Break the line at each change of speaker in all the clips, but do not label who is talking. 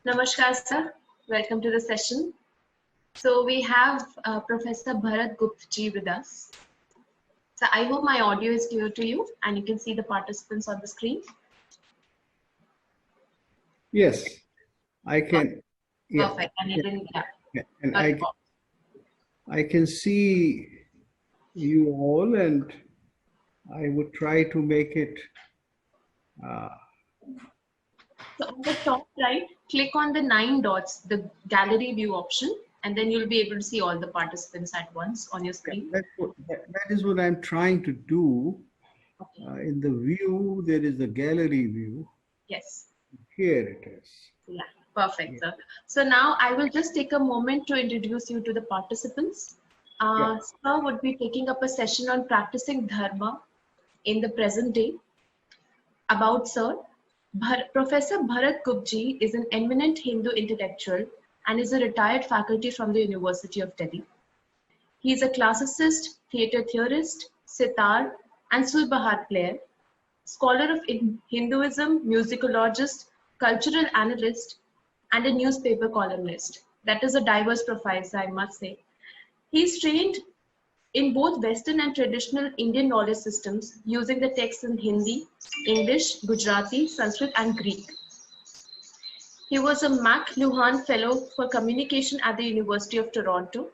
Namaskar, sir. Welcome to the session. So we have Professor Bharat Gupta ji with us. So I hope my audio is clear to you and you can see the participants on the screen.
Yes, I can. Yeah,
Perfect. And you can,
and
not at all.
I can see you all, and I would try to make it.
So on the top right, click on the 9 dots, the gallery view option, and then you'll be able to see all the participants at once on your screen.
That is what I'm trying to do.
Okay.
In the view, there is the gallery view.
Yes.
Here it is.
Yeah, perfect, sir. So now I will just take a moment to introduce you to the participants. Sir would be taking up a session on practicing dharma in the present day. About Sir, Professor Bharat Gupta is an eminent Hindu intellectual and is a retired faculty from the University of Delhi. He is a classicist, theatre theorist, sitar, and surbahat player, scholar of Hinduism, musicologist, cultural analyst, and a newspaper columnist. That is a diverse profile, I must say. He is trained in both Western and traditional Indian knowledge systems using the texts in Hindi, English, Gujarati, Sanskrit, and Greek. He was a McLuhan Fellow for Communication at the University of Toronto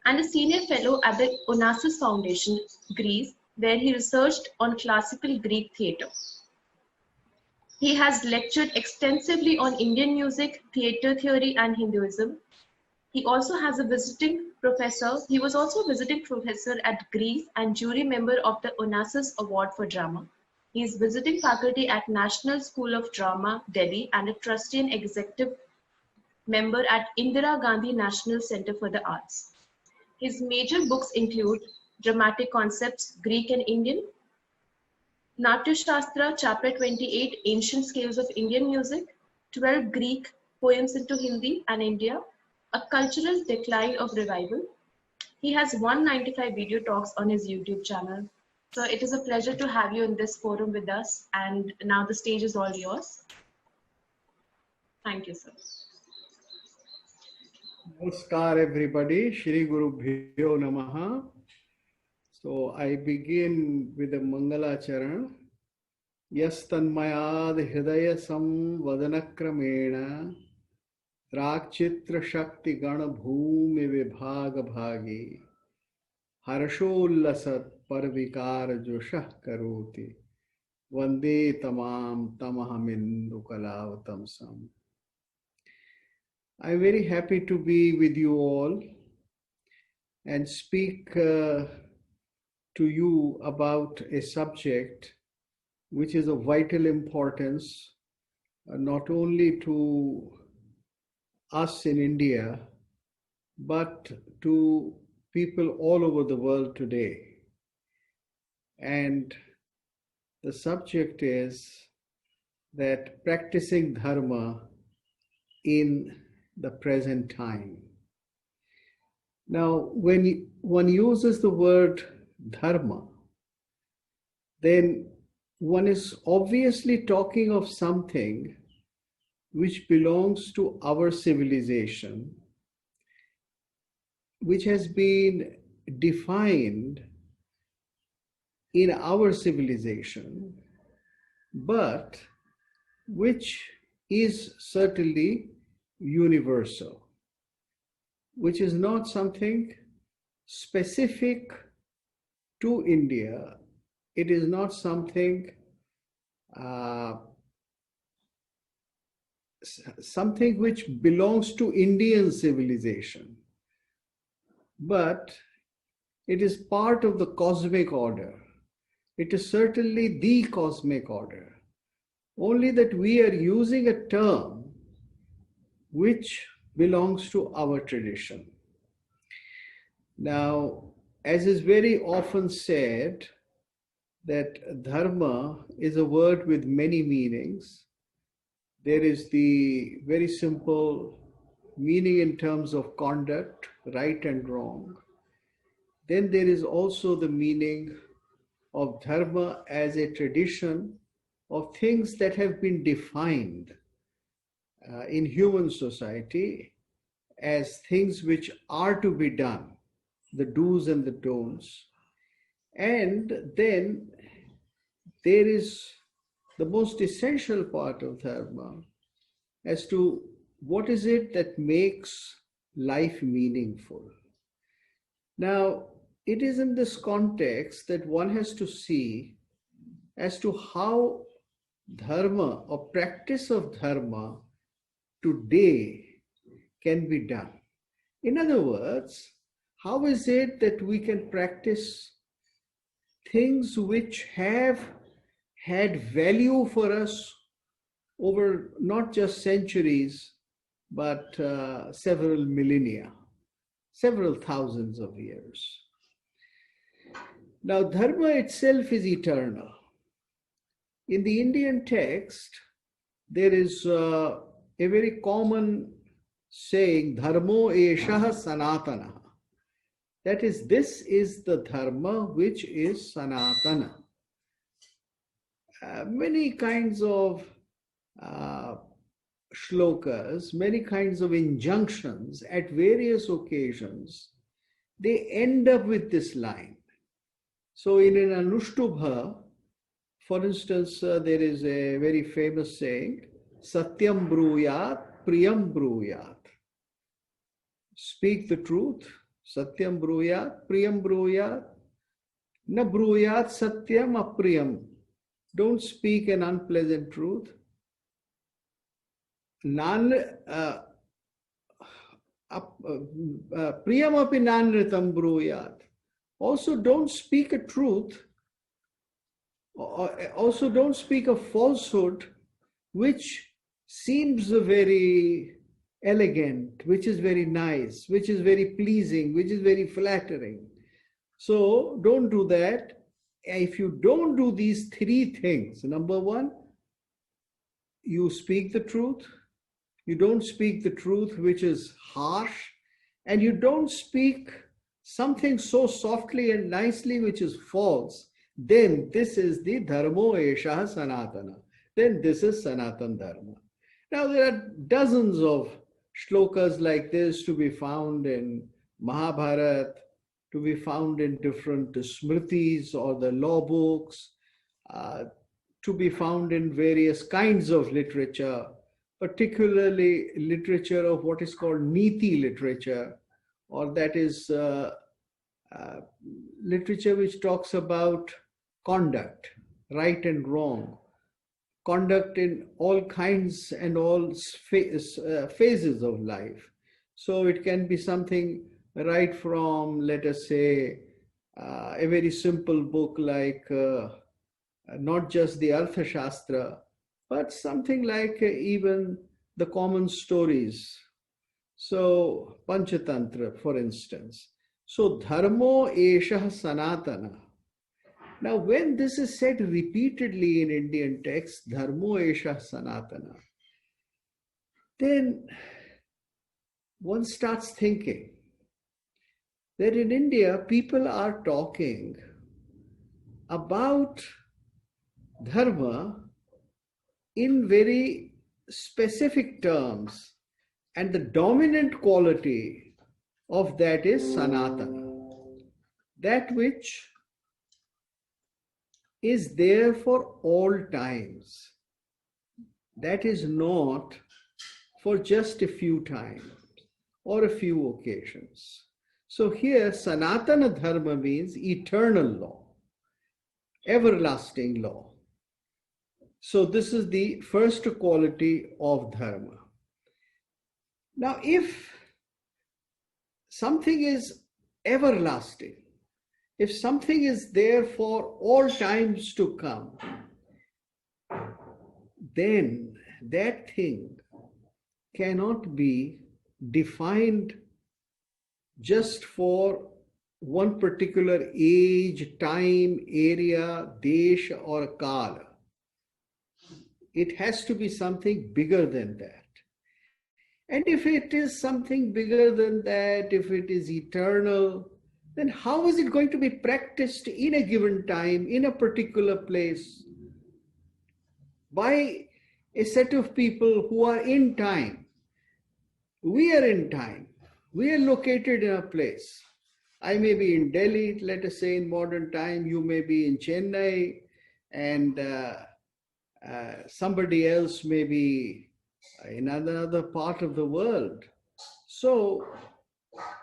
and a Senior Fellow at the Onassis Foundation, Greece, where he researched on classical Greek theatre. He has lectured extensively on Indian music, theatre theory, and Hinduism. He also has a visiting professor. He was also a visiting professor at Greece and jury member of the Onassis Award for Drama. He is visiting faculty at National School of Drama, Delhi, and a trustee and executive member at Indira Gandhi National Center for the Arts. His major books include Dramatic Concepts, Greek and Indian, Natya Shastra, Chapter 28, Ancient Scales of Indian Music, 12 Greek Poems into Hindi and India, A Cultural Decline of Revival. He has 195 video talks on his YouTube channel. So it is a pleasure to have you in this forum with us, and now the stage is all yours. Thank you, sir.
Namaskar, everybody. Shri Guru Bhyo Namaha. So I begin with the Mangala Charan. Yastanmayad Hridaya Samvadanakramena Rakchitra Shakti Gana Bhumi Vibhaga Bhagi Harshullasat Parvikar Joshah Karoti Vande Tamam Tamahamindu Kalavatamsam. I'm very happy to be with you all and speak to you about a subject which is of vital importance not only to us in India, but to people all over the world today. And the subject is that practicing dharma in the present time. Now, when one uses the word dharma, then one is obviously talking of something which belongs to our civilization, which has been defined in our civilization, but which is certainly universal, which is not something specific to India. It is not something which belongs to Indian civilization, but it is part of the cosmic order. It is certainly the cosmic order, only that we are using a term which belongs to our tradition. Now, as is very often said, that dharma is a word with many meanings. There is the very simple meaning in terms of conduct, right and wrong. Then there is also the meaning of dharma as a tradition of things that have been defined in human society as things which are to be done, the do's and the don'ts. And then there is the most essential part of dharma as to what is it that makes life meaningful. Now, it is in this context that one has to see as to how dharma or practice of dharma today can be done. In other words, how is it that we can practice things which have had value for us over not just centuries, but several millennia, several thousands of years. Now, dharma itself is eternal. In the Indian text, there is a very common saying, dharmo eshaha sanatana. That is, this is the dharma which is sanatana. Many kinds of shlokas, many kinds of injunctions at various occasions, they end up with this line. So in an Anushtubha, for instance, there is a very famous saying, Satyam bruyat, priyam bruyat. Speak the truth, Satyam bruyat, priyam bruyat, na bruyat satyam apriyam. Don't speak an unpleasant truth. Priyam api nanritam bruyat. Also, don't speak a truth. Also, don't speak a falsehood which seems very elegant, which is very nice, which is very pleasing, which is very flattering. So don't do that. If you don't do these three things, number one, you speak the truth. You don't speak the truth which is harsh, and you don't speak something so softly and nicely which is false, then this is the dharmo eshaha sanatana. Then this is sanatan dharma. Now there are dozens of shlokas like this to be found in Mahabharata, to be found in different smritis or the law books, to be found in various kinds of literature, particularly literature of what is called niti literature, or that is literature which talks about conduct, right and wrong, conduct in all kinds and all phases of life. So it can be something right from, let us say, a very simple book like not just the Arthashastra, but something like even the common stories. So Panchatantra, for instance. So dharmo eshaha sanatana. Now when this is said repeatedly in Indian texts, dharmo eshaha sanatana, then one starts thinking that in India people are talking about dharma in very specific terms, and the dominant quality of that is sanatana, that which is there for all times, that is not for just a few times or a few occasions. So here sanatana dharma means eternal law, everlasting law. So this is the first quality of dharma. Now, if something is everlasting, if something is there for all times to come, then that thing cannot be defined just for one particular age, time, area, desha, or kala. It has to be something bigger than that. And if it is something bigger than that, if it is eternal, then how is it going to be practiced in a given time, in a particular place? By a set of people who are in time. We are in time. We are located in a place. I may be in Delhi, let us say in modern time, you may be in Chennai, and somebody else may be in another part of the world. So,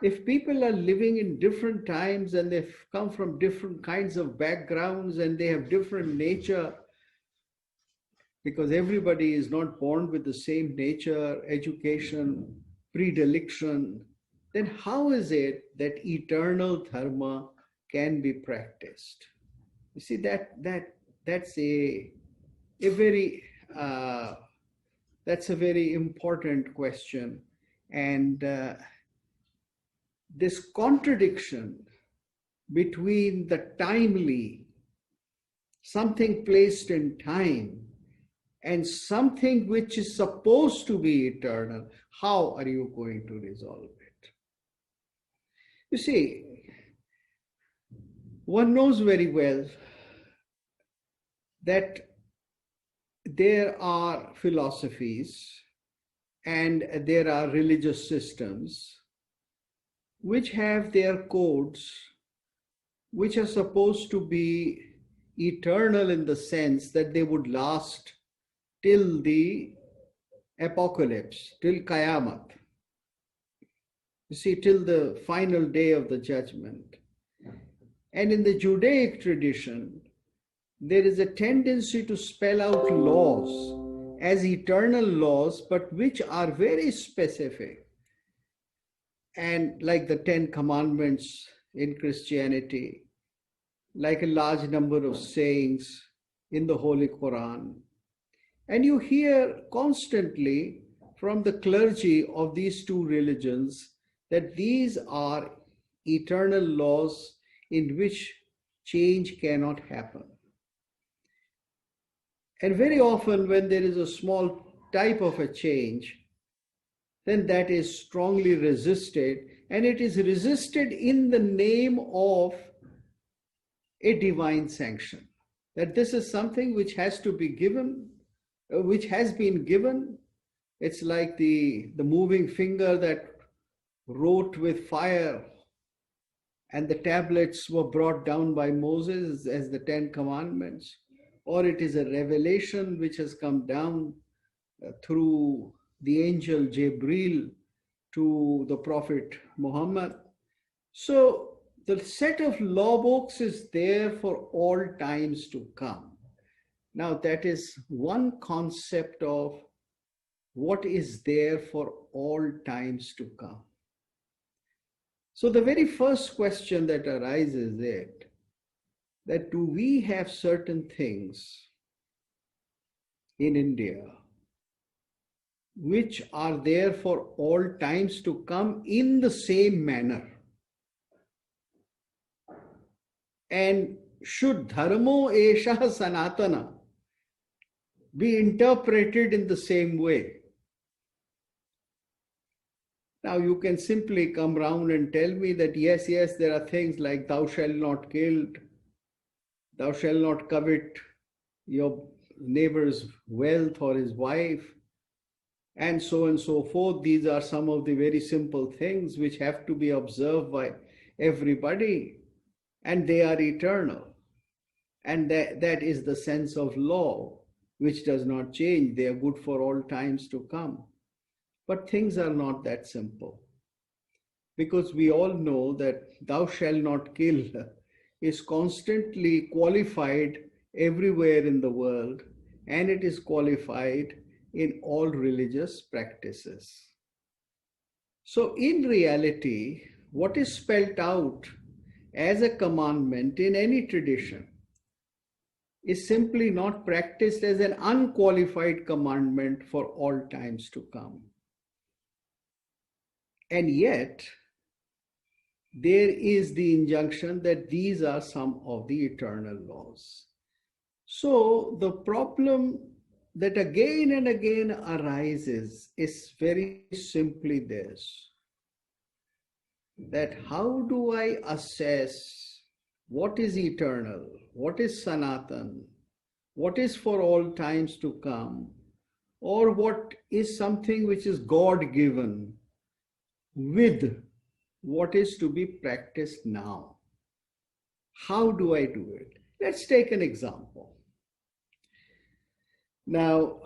if people are living in different times and they've come from different kinds of backgrounds and they have different nature, because everybody is not born with the same nature, education, predilection, then how is it that eternal dharma can be practiced? You see, that's a very that's a very important question, and this contradiction between the timely, something placed in time, and something which is supposed to be eternal, how are you going to resolve it? You see, one knows very well that there are philosophies and there are religious systems which have their codes which are supposed to be eternal in the sense that they would last till the apocalypse, till Qayamat. You see, till the final day of the judgment. And in the Judaic tradition, there is a tendency to spell out laws as eternal laws, but which are very specific. And like the 10 Commandments in Christianity, like a large number of sayings in the Holy Quran. And you hear constantly from the clergy of these two religions that these are eternal laws in which change cannot happen. And very often when there is a small type of a change, then that is strongly resisted, and it is resisted in the name of a divine sanction. That this is something which has to be given, which has been given. It's like the moving finger that wrote with fire, and the tablets were brought down by Moses as the 10 Commandments. Or it is a revelation which has come down through the angel Jibril to the Prophet Muhammad. So the set of law books is there for all times to come. Now that is one concept of what is there for all times to come. So the very first question that arises is that do we have certain things in India which are there for all times to come in the same manner? And should dharmo esha sanatana be interpreted in the same way? Now you can simply come round and tell me that yes, there are things like thou shalt not kill, thou shalt not covet your neighbor's wealth or his wife, and so forth. These are some of the very simple things which have to be observed by everybody, and they are eternal. And that is the sense of law, which does not change. They are good for all times to come. But things are not that simple, because we all know that thou shalt not kill is constantly qualified everywhere in the world, and it is qualified in all religious practices. So in reality, what is spelled out as a commandment in any tradition is simply not practiced as an unqualified commandment for all times to come. And yet, there is the injunction that these are some of the eternal laws. So the problem that again and again arises is very simply this, that how do I assess what is eternal, what is sanatan, what is for all times to come, or what is something which is God given with what is to be practiced now? How do I do it? Let's take an example. Now,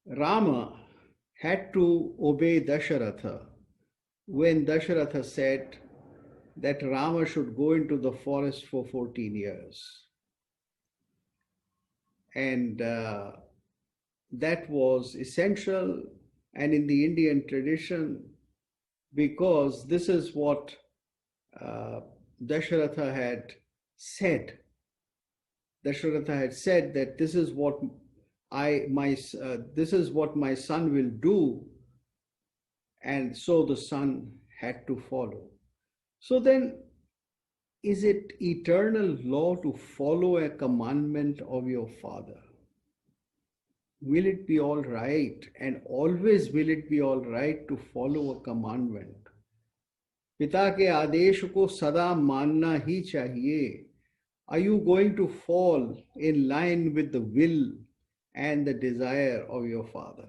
Rama had to obey Dasharatha when Dasharatha said that Rama should go into the forest for 14 years. And that was essential, and in the Indian tradition, because this is what Dasharatha had said. Dasharatha had said that this is what this is what my son will do, and so the son had to follow. So then, is it eternal law to follow a commandment of your father? Will it be all right, and always will it be all right to follow a commandment? पिता के आदेश को सदा मानना ही चाहिए. Are you going to fall in line with the will and the desire of your father?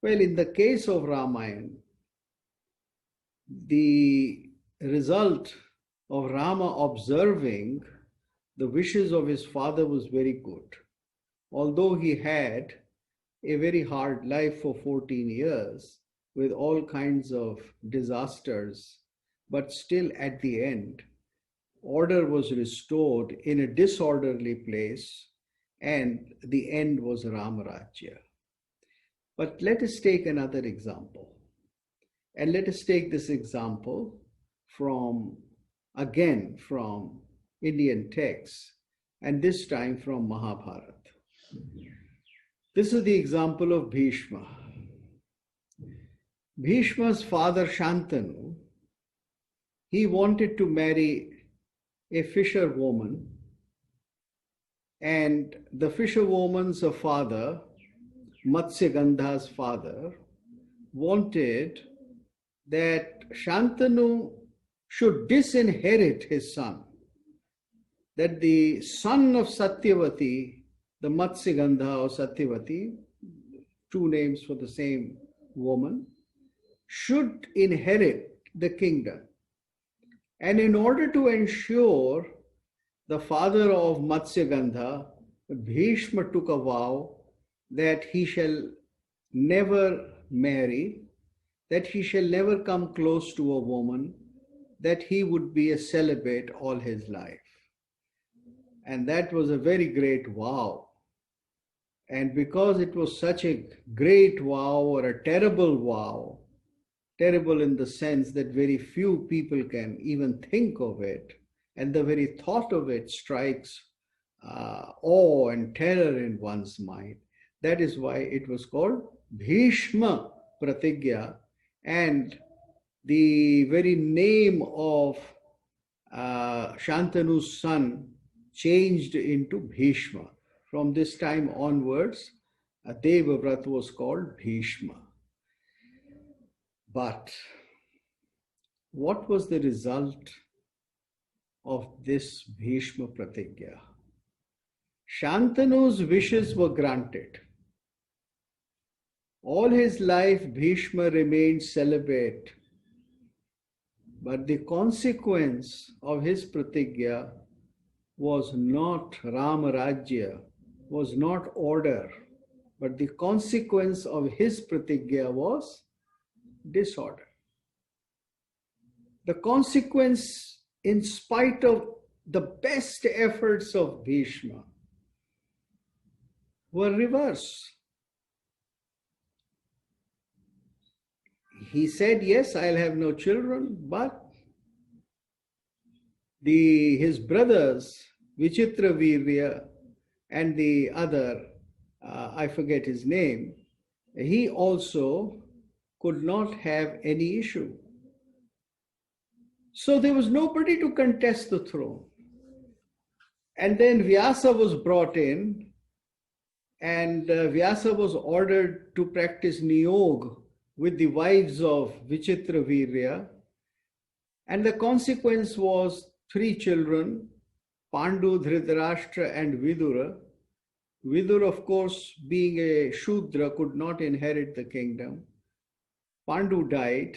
Well, in the case of Ramayana, the result of Rama observing the wishes of his father was very good. Although he had a very hard life for 14 years with all kinds of disasters, but still at the end, order was restored in a disorderly place, and the end was Ramarajya. But let us take another example. And let us take this example from Indian texts, and this time from Mahabharata. This is the example of Bhishma. Bhishma's father Shantanu, he wanted to marry a fisherwoman, and the fisherwoman's father, Matsyagandha's father, wanted that Shantanu should disinherit his son, that the son of Satyavati, the Matsyagandha or Satyavati, two names for the same woman, should inherit the kingdom. And in order to ensure the father of Matsyagandha, Bhishma took a vow that he shall never marry, that he shall never come close to a woman, that he would be a celibate all his life. And that was a very great vow. And because it was such a great vow, or a terrible vow, terrible in the sense that very few people can even think of it, and the very thought of it strikes awe and terror in one's mind. That is why it was called Bhishma Pratigya, and the very name of Shantanu's son changed into Bhishma. From this time onwards, Devavrat was called Bhishma. But what was the result of this Bhishma Pratigya? Shantanu's wishes were granted. All his life, Bhishma remained celibate. But the consequence of his Pratigya was not Ramarajya, was not order, but the consequence of his Pratigya was disorder. The consequence, in spite of the best efforts of Bhishma, were reverse. He said, yes, I'll have no children, but his brothers, Vichitra Virya, and the other, I forget his name, he also could not have any issue. So there was nobody to contest the throne. And then Vyasa was brought in, and Vyasa was ordered to practice niyog with the wives of Vichitra Virya. And the consequence was 3 children, Pandu, Dhritarashtra, and Vidura. Vidur, of course, being a Shudra, could not inherit the kingdom. Pandu died,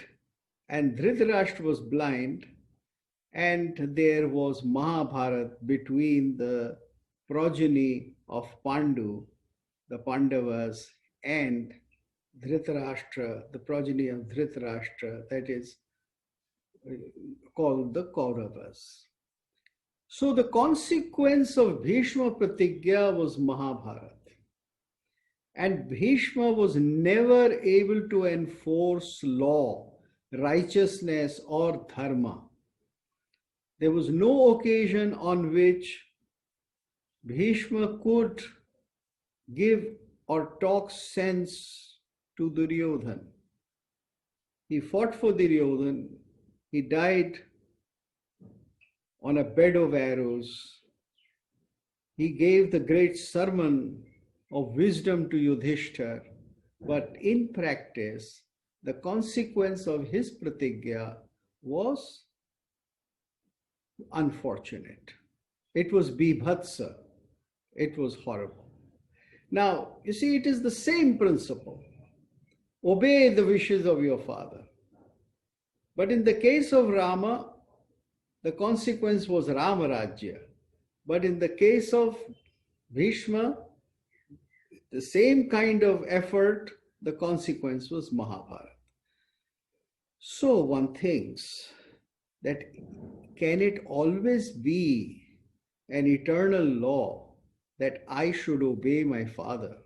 and Dhritarashtra was blind, and there was Mahabharat between the progeny of Pandu, the Pandavas, and Dhritarashtra, the progeny of Dhritarashtra, that is called the Kauravas. So the consequence of Bhishma Pratigya was Mahabharata. And Bhishma was never able to enforce law, righteousness, or dharma. There was no occasion on which Bhishma could give or talk sense to Duryodhana. He fought for Duryodhana. He died on a bed of arrows. He gave the great sermon of wisdom to Yudhishthir, but in practice, the consequence of his pratigya was unfortunate. It was bibhatsa. It was horrible. Now, you see, it is the same principle. Obey the wishes of your father. But in the case of Rama, the consequence was Ramarajya. But in the case of Bhishma, the same kind of effort, the consequence was Mahabharata. So one thinks that can it always be an eternal law that I should obey my father,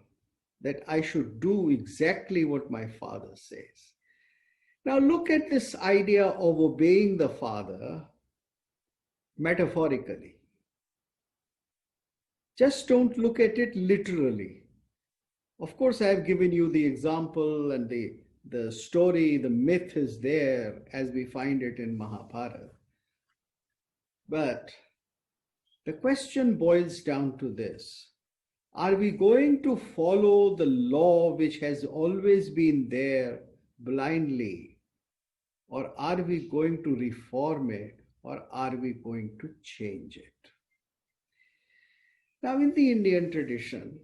that I should do exactly what my father says? Now look at this idea of obeying the father metaphorically. Just don't look at it literally. Of course, I have given you the example and the story, the myth is there as we find it in Mahabharata. But the question boils down to this. Are we going to follow the law which has always been there blindly? Or are we going to reform it? Or are we going to change it? Now, in the Indian tradition,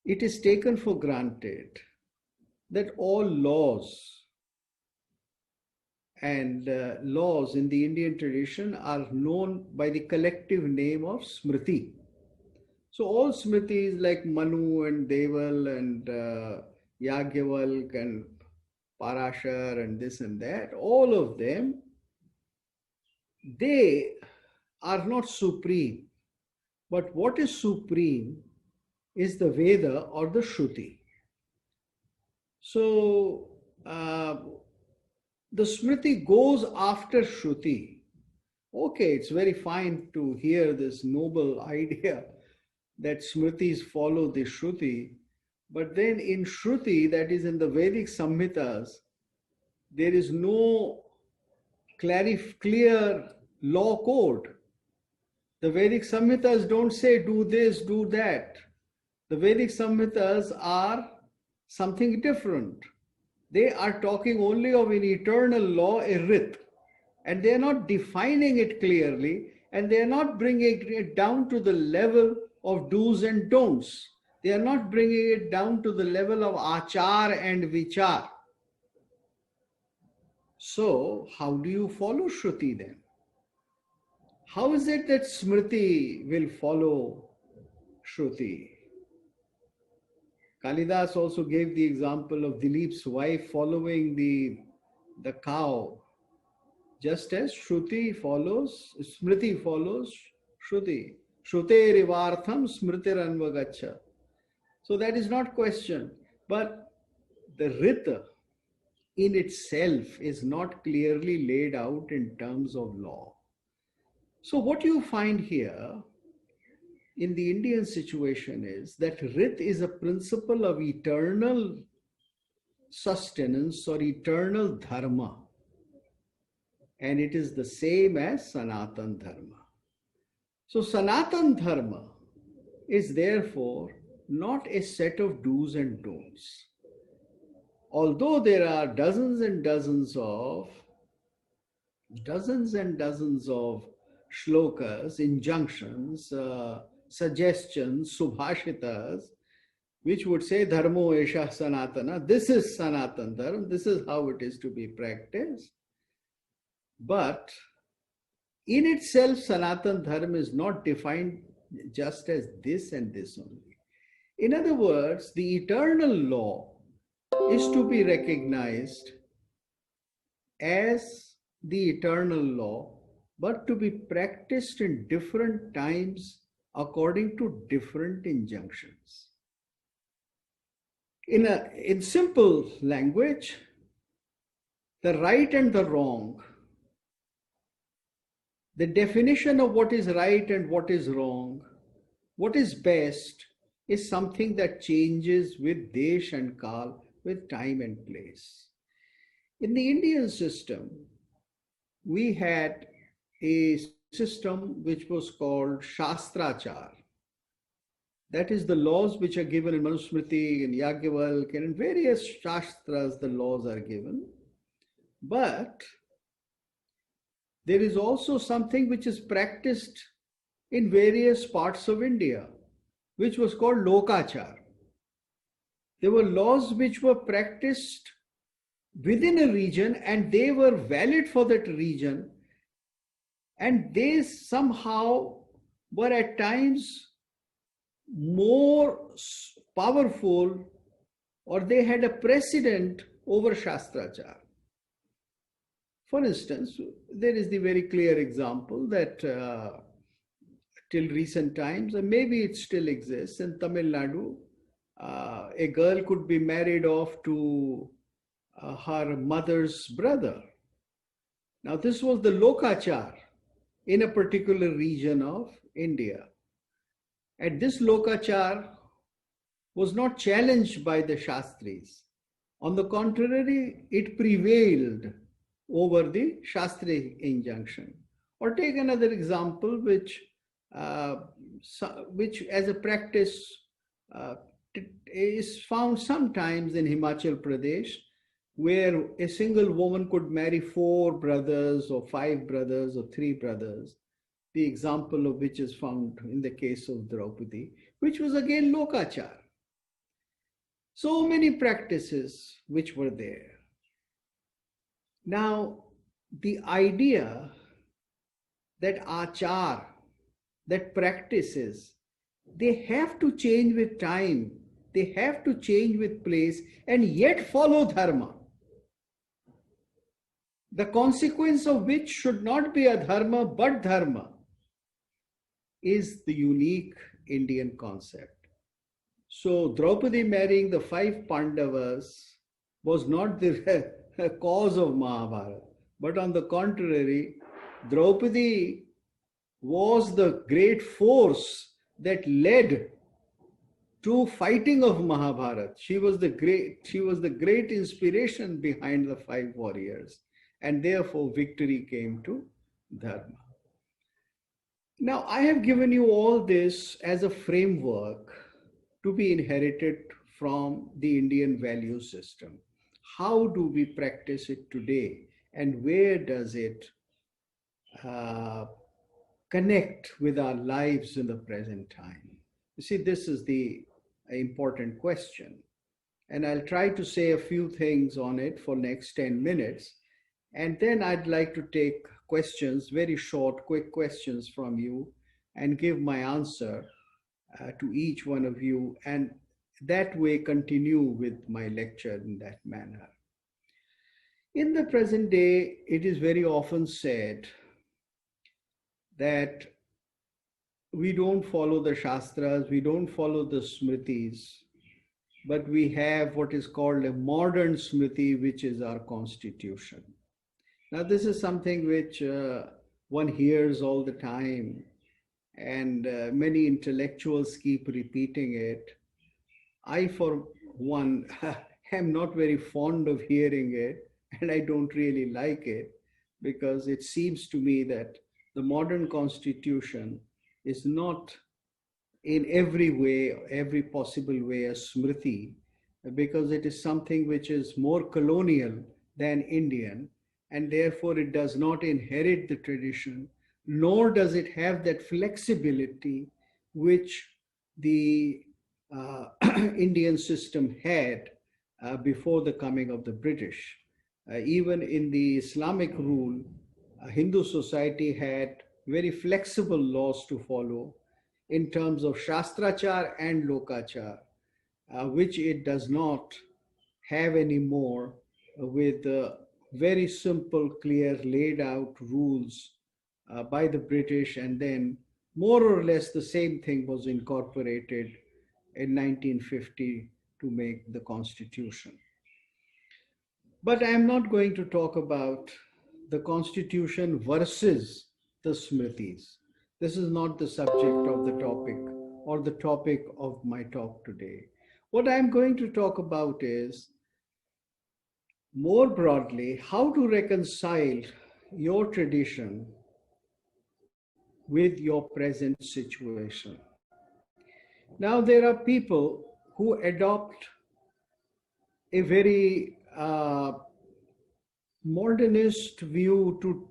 it is taken for granted that all laws and laws in the Indian tradition are known by the collective name of Smriti. So all Smritis like Manu and Deval and Yagyavalk and Parashar and this and that, all of them, they are not supreme. But what is supreme is the Veda or the Shruti. So the Smriti goes after Shruti. Okay, it's very fine to hear this noble idea that Smritis follow the Shruti, but then in Shruti, that is in the Vedic Samhitas, there is no clear law code. The Vedic Samhitas don't say do this, do that. The Vedic Samhitas are something different. They are talking only of an eternal law, a rit, and they are not defining it clearly, and they are not bringing it down to the level of do's and don'ts. They are not bringing it down to the level of achar and vichar. So, how do you follow Shruti then? How is it that Smriti will follow Shruti? Kalidas also gave the example of Dilip's wife following the cow, just as Smriti follows Shruti. Shruter ivartham smritiranvagacha. So that is not questioned. But the Rita in itself is not clearly laid out in terms of law. So what you find here in the Indian situation is that Rit is a principle of eternal sustenance or eternal dharma. And it is the same as Sanatan Dharma. So Sanatan Dharma is therefore not a set of do's and don'ts. Although there are dozens and dozens of shlokas, injunctions, suggestions, subhashitas, which would say Dharmo Esha Sanatana, this is Sanatan Dharma, this is how it is to be practiced. But in itself, Sanatan Dharma is not defined just as this and this only. In other words, the eternal law is to be recognized as the eternal law, but to be practiced in different times according to different injunctions. In simple language, the right and the wrong, the definition of what is right and what is wrong, what is best, is something that changes with desh and kal, with time and place. In the Indian system, we had a system which was called Shastrachar. That is the laws which are given in Manusmriti, in Yagyavalkya, and in various Shastras, the laws are given. But there is also something which is practiced in various parts of India, which was called Lokachar. There were laws which were practiced within a region and they were valid for that region, and they somehow were at times more powerful, or they had a precedent over Shastrachar. For instance, there is the very clear example that till recent times, and maybe it still exists in Tamil Nadu, a girl could be married off to her mother's brother. Now, this was the Lokachar in a particular region of India. And this Lokachar was not challenged by the Shastris. On the contrary, it prevailed over the Shastri injunction. Or take another example, which as a practice is found sometimes in Himachal Pradesh, where a single woman could marry 4 brothers or 5 brothers or 3 brothers, the example of which is found in the case of Draupadi, which was again Lokachar. So many practices which were there. Now, the idea that achar, that practices, they have to change with time, they have to change with place, and yet follow dharma. The consequence of which should not be a dharma but dharma, is the unique Indian concept. So Draupadi marrying the 5 Pandavas was not the cause of Mahabharata, but on the contrary, Draupadi was the great force that led to fighting of Mahabharata. She was the great inspiration behind the 5 warriors, and therefore victory came to Dharma. Now, I have given you all this as a framework to be inherited from the Indian value system. How do we practice it today, and where does it connect with our lives in the present time? You see, this is the important question. And I'll try to say a few things on it for next 10 minutes. And then I'd like to take questions, very short, quick questions from you, and give my answer to each one of you, and that way continue with my lecture in that manner. In the present day, it is very often said that we don't follow the Shastras, we don't follow the Smritis, but we have what is called a modern Smriti, which is our constitution. Now, this is something which one hears all the time, and many intellectuals keep repeating it. I, for one, am not very fond of hearing it, and I don't really like it, because it seems to me that the modern constitution is not in every way, every possible way, a smriti, because it is something which is more colonial than Indian, and therefore it does not inherit the tradition, nor does it have that flexibility which the Indian system had before the coming of the British. Even in the Islamic rule, Hindu society had very flexible laws to follow in terms of Shastrachar and Lokachar, which it does not have anymore with very simple, clear, laid out rules by the British, and then more or less the same thing was incorporated in 1950 to make the Constitution. But I am not going to talk about the Constitution versus the Smritis. This is not the subject of the topic or the topic of my talk today. What I am going to talk about is, more broadly, how to reconcile your tradition with your present situation. Now, there are people who adopt a very modernist view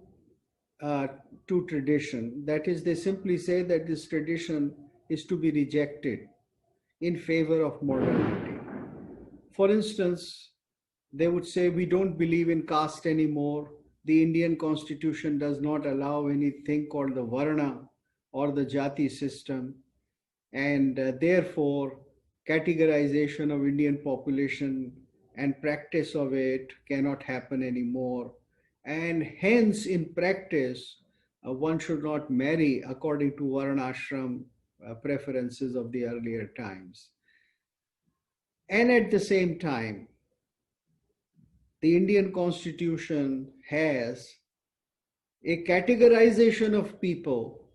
to tradition. That is, they simply say that this tradition is to be rejected in favor of modernity. For instance, they would say, we don't believe in caste anymore. The Indian constitution does not allow anything called the Varna or the Jati system. And therefore, categorization of Indian population and practice of it cannot happen anymore. And hence, in practice, one should not marry according to Varna Ashram preferences of the earlier times. And at the same time, the Indian constitution has a categorization of people,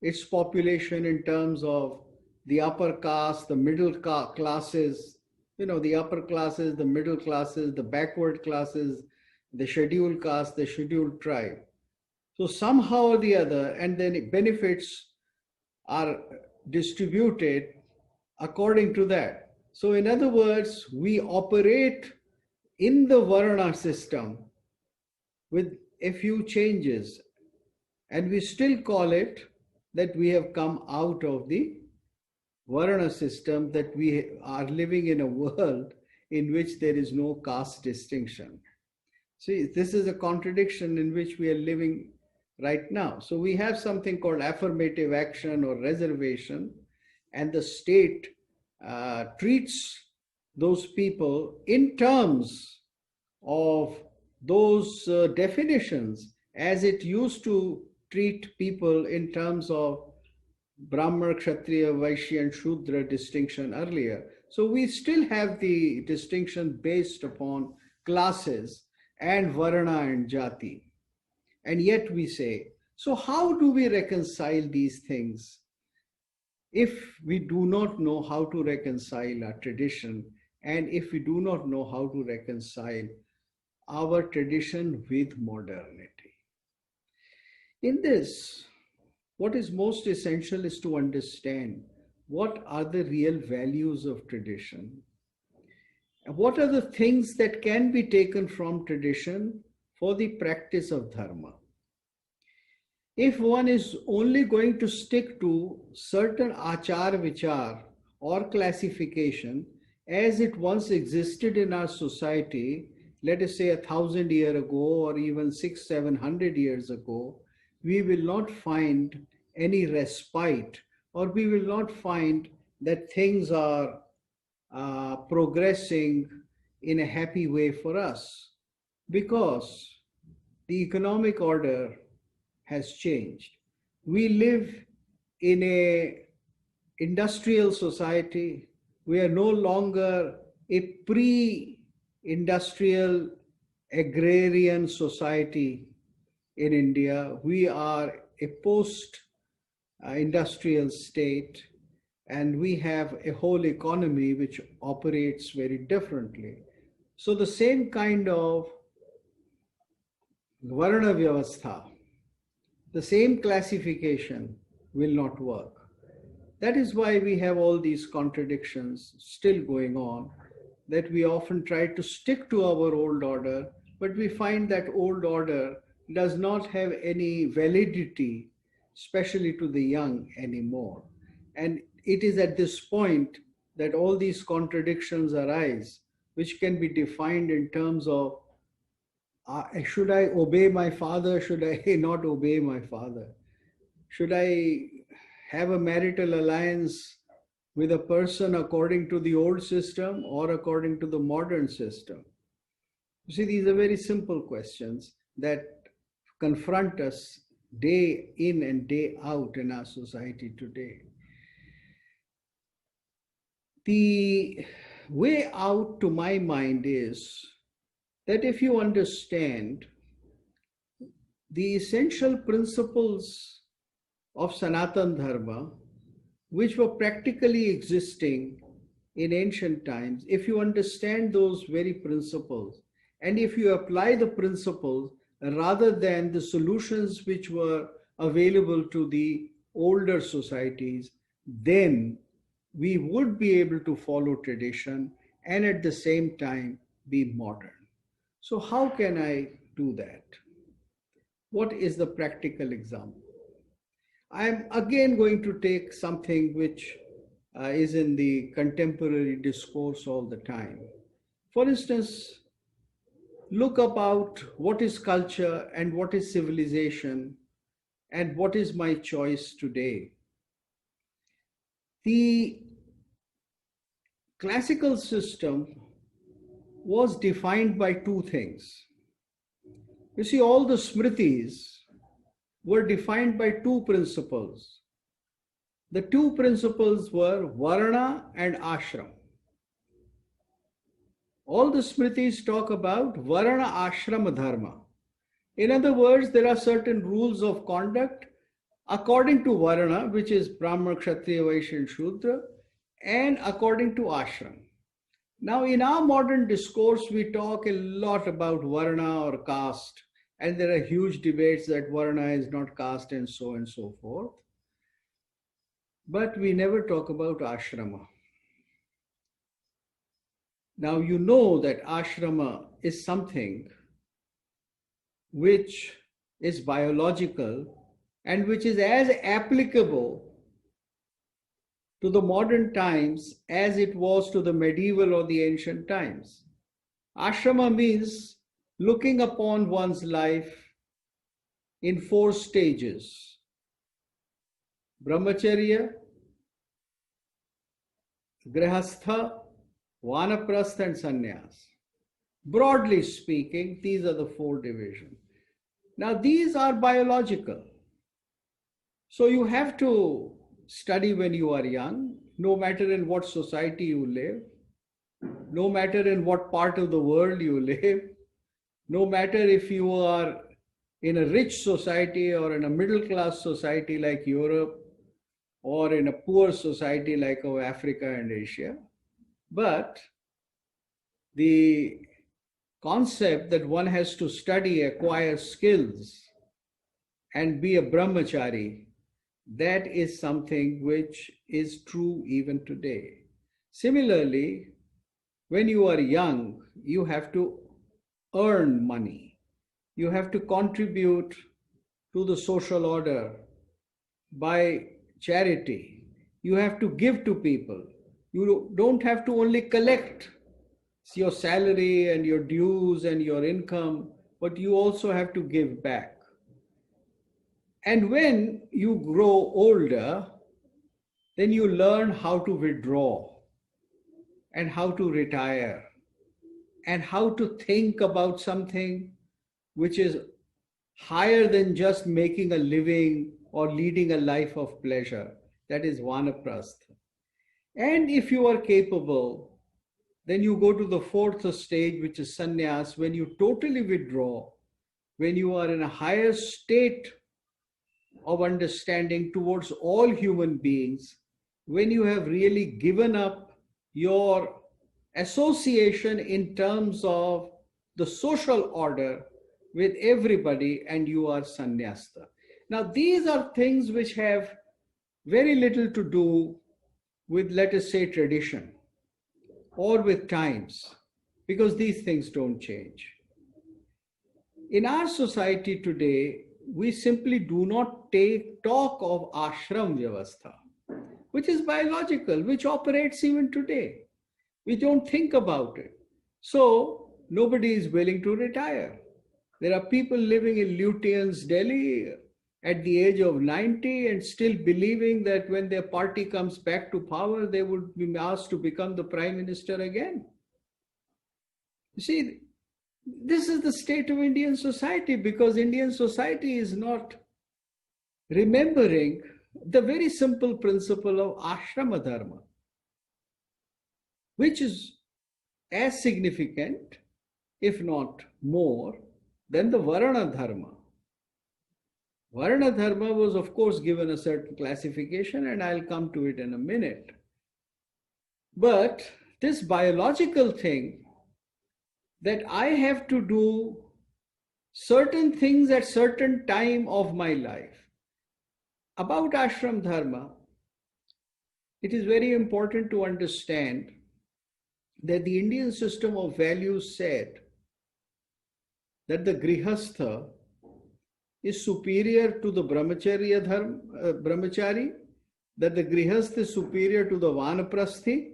its population, in terms of the upper caste, the middle classes, the upper classes, the middle classes, the backward classes, the scheduled caste, the scheduled tribe. So somehow or the other, and then benefits are distributed according to that. So in other words, we operate in the Varna system with a few changes, and we still call it that we have come out of the Varna system, that we are living in a world in which there is no caste distinction. See, this is a contradiction in which we are living right now. So we have something called affirmative action or reservation, and the state treats those people in terms of those definitions as it used to treat people in terms of Brahmana, Kshatriya, Vaishya, and Shudra distinction earlier. So we still have the distinction based upon classes and Varna and Jati. And yet we say, so how do we reconcile these things if we do not know how to reconcile our tradition, and if we do not know how to reconcile our tradition with modernity? In this, what is most essential is to understand what are the real values of tradition, and what are the things that can be taken from tradition for the practice of dharma. If one is only going to stick to certain achar vichar or classification as it once existed in our society, let us say 1,000 years ago or even 600-700 years ago, we will not find any respite, or we will not find that things are progressing in a happy way for us, because the economic order has changed. We live in a industrial society. We are no longer a pre-industrial agrarian society in India. We are a post-industrial state, and we have a whole economy which operates very differently. So the same kind of Varna Vyavastha, the same classification will not work. That is why we have all these contradictions still going on, that we often try to stick to our old order, but we find that old order does not have any validity, especially to the young, anymore. And it is at this point that all these contradictions arise, which can be defined in terms of should I obey my father? Should I not obey my father? Should I have a marital alliance with a person according to the old system or according to the modern system? You see, these are very simple questions that confront us day in and day out in our society today. The way out, to my mind, is that if you understand the essential principles of Sanatan Dharma, which were practically existing in ancient times, if you understand those very principles, and if you apply the principles rather than the solutions which were available to the older societies, then we would be able to follow tradition and at the same time be modern. So, how can I do that? What is the practical example? I'm again going to take something which is in the contemporary discourse all the time. For instance, look about what is culture and what is civilization and what is my choice today. The classical system was defined by two things. You see, all the smritis were defined by two principles. The two principles were Varna and Ashram. All the smritis talk about Varna Ashram Dharma. In other words, there are certain rules of conduct according to Varna, which is Brahma, Kshatriya, Vaishya, and Shudra, and according to Ashram. Now, in our modern discourse, we talk a lot about Varna or caste, and there are huge debates that Varna is not caste and so forth. But we never talk about ashrama. Now you know that ashrama is something which is biological and which is as applicable to the modern times as it was to the medieval or the ancient times. Ashrama means looking upon one's life in four stages: brahmacharya, grihastha, vanaprastha, and sannyas. Broadly speaking, these are the four divisions. Now, these are biological. So you have to study when you are young, no matter in what society you live, no matter in what part of the world you live, no matter if you are in a rich society or in a middle class society like Europe or in a poor society like Africa and Asia. But the concept that one has to study, acquire skills, and be a brahmachari, that is something which is true even today. Similarly, when you are young, you have to earn money. You have to contribute to the social order by charity. You have to give to people. You don't have to only collect your salary and your dues and your income, but you also have to give back. And when you grow older, then you learn how to withdraw and how to retire and how to think about something which is higher than just making a living or leading a life of pleasure. That is vanaprastha. And if you are capable, then you go to the fourth stage, which is sannyas, when you totally withdraw, when you are in a higher state of understanding towards all human beings, when you have really given up your association in terms of the social order with everybody, and you are sannyasta. Now, these are things which have very little to do with, let us say, tradition or with times, because these things don't change. In our society today, we simply do not talk of ashram vyavastha. which is biological, which operates even today. We don't think about it. So nobody is willing to retire. There are people living in Lutyens, Delhi at the age of 90 and still believing that when their party comes back to power, they would be asked to become the prime minister again. You see, this is the state of Indian society because Indian society is not remembering the very simple principle of Ashram Dharma, which is as significant, if not more, than the Varna Dharma. Varna Dharma was, of course, given a certain classification, and I'll come to it in a minute. But this biological thing that I have to do certain things at certain time of my life. About Ashram Dharma, it is very important to understand that the Indian system of values said that the Grihastha is superior to the Brahmacharya Brahmachari, that the Grihastha is superior to the Vanaprasthi,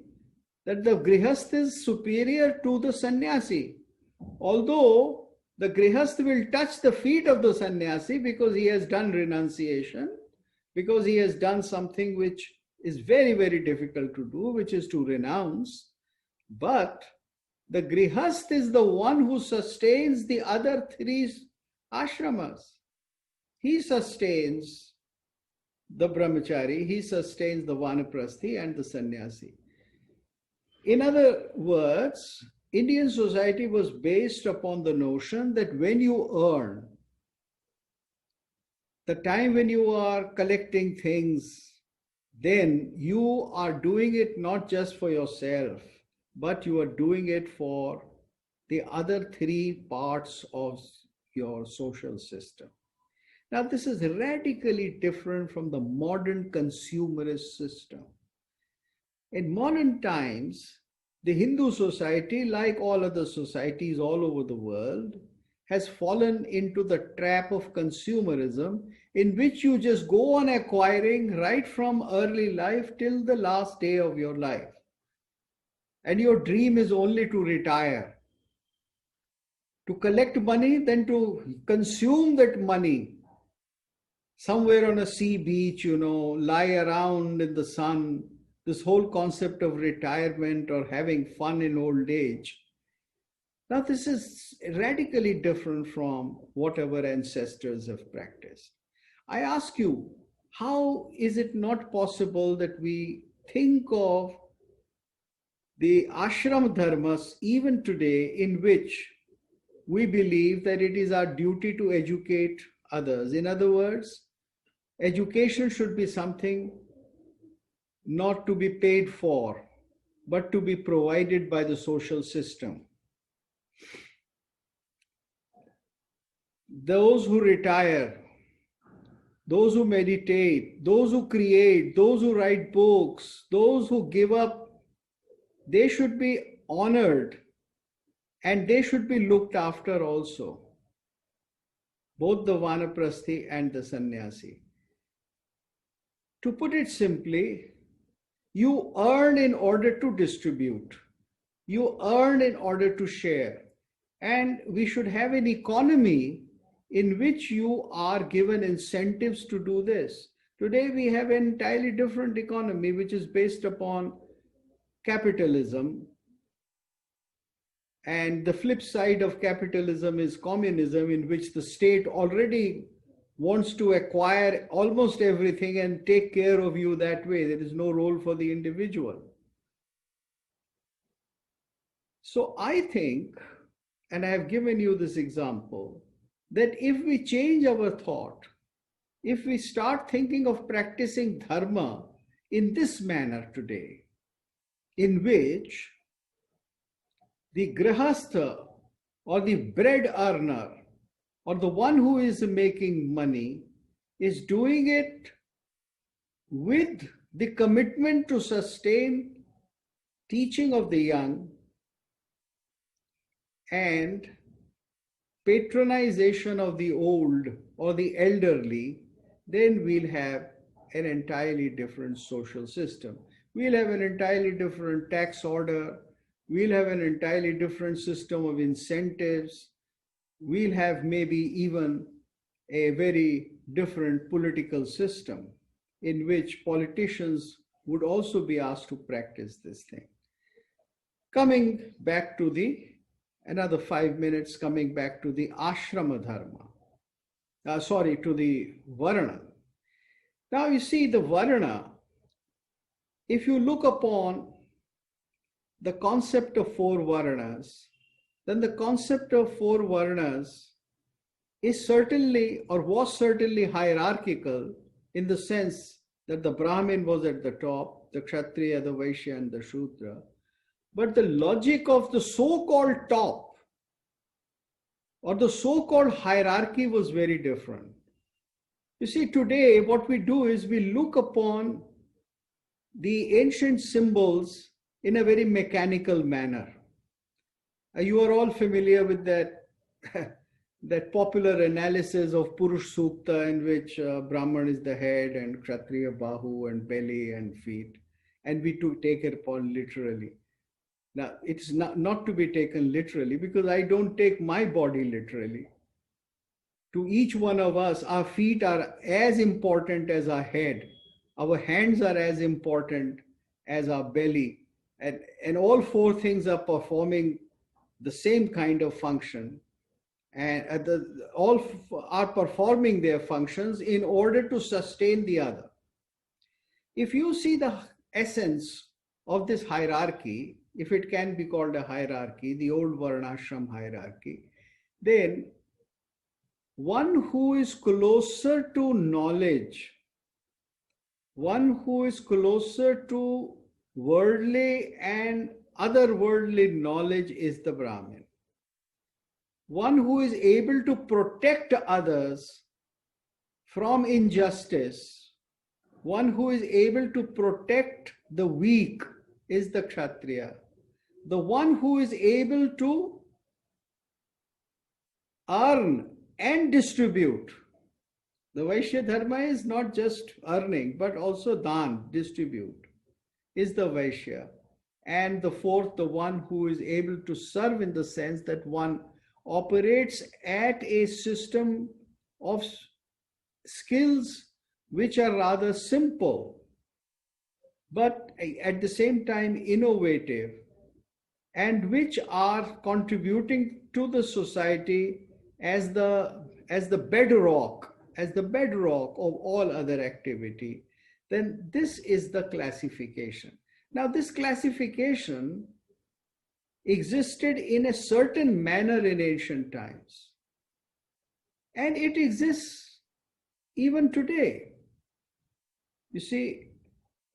that the Grihastha is superior to the Sannyasi. Although the Grihastha will touch the feet of the Sannyasi because he has done renunciation, because he has done something which is very, very difficult to do, which is to renounce. But the Grihastha is the one who sustains the other three ashramas. He sustains the Brahmachari, he sustains the Vanaprasthi and the Sannyasi. In other words, Indian society was based upon the notion that when you earn, the time when you are collecting things, then you are doing it not just for yourself, but you are doing it for the other three parts of your social system. Now, this is radically different from the modern consumerist system. In modern times, the Hindu society, like all other societies all over the world, has fallen into the trap of consumerism in which you just go on acquiring right from early life till the last day of your life. And your dream is only to retire, to collect money, then to consume that money somewhere on a sea beach, lie around in the sun. This whole concept of retirement or having fun in old age. Now, this is radically different from what our ancestors have practiced. I ask you, how is it not possible that we think of the ashram dharmas even today in which we believe that it is our duty to educate others? In other words, education should be something not to be paid for, but to be provided by the social system. Those who retire, those who meditate, those who create, those who write books, those who give up, they should be honored and they should be looked after also. Both the Vanaprasthi and the Sannyasi. To put it simply, you earn in order to distribute. You earn in order to share. And we should have an economy in which you are given incentives to do this. Today we have an entirely different economy which is based upon capitalism. And the flip side of capitalism is communism, in which the state already wants to acquire almost everything and take care of you that way. There is no role for the individual. So I think, and I have given you this example, that if we change our thought, if we start thinking of practicing dharma in this manner today, in which the grihastha or the bread earner or the one who is making money is doing it with the commitment to sustain teaching of the young and patronization of the old or the elderly, then we'll have an entirely different social system. We'll have an entirely different tax order. We'll have an entirely different system of incentives. We'll have maybe even a very different political system in which politicians would also be asked to practice this thing. Coming back to another 5 minutes, coming back to the Ashrama Dharma, to the Varna. Now you see the Varna, if you look upon the concept of four Varnas, then the concept of four Varnas is certainly or was certainly hierarchical in the sense that the Brahmin was at the top, the Kshatriya, the Vaishya, and the Shudra. But the logic of the so-called top or the so-called hierarchy was very different. You see, today what we do is we look upon the ancient symbols in a very mechanical manner. You are all familiar with that, that popular analysis of Purush Sukta in which Brahman is the head and Kshatriya Bahu and belly and feet, and we take it upon literally. Now, it's not to be taken literally because I don't take my body literally. To each one of us, our feet are as important as our head. Our hands are as important as our belly. And all four things are performing the same kind of function. And all are performing their functions in order to sustain the other. If you see the essence of this hierarchy, if it can be called a hierarchy, the old Varnashram hierarchy, then one who is closer to knowledge, one who is closer to worldly and otherworldly knowledge is the Brahmin. One who is able to protect others from injustice, one who is able to protect the weak is the Kshatriya. The one who is able to earn and distribute. The Vaishya Dharma is not just earning, but also dan, distribute, is the Vaishya. And the fourth, the one who is able to serve in the sense that one operates at a system of skills which are rather simple, but at the same time innovative, and which are contributing to the society as the bedrock of all other activity. Then this is the classification. Now this classification existed in a certain manner in ancient times, and it exists even today. You see,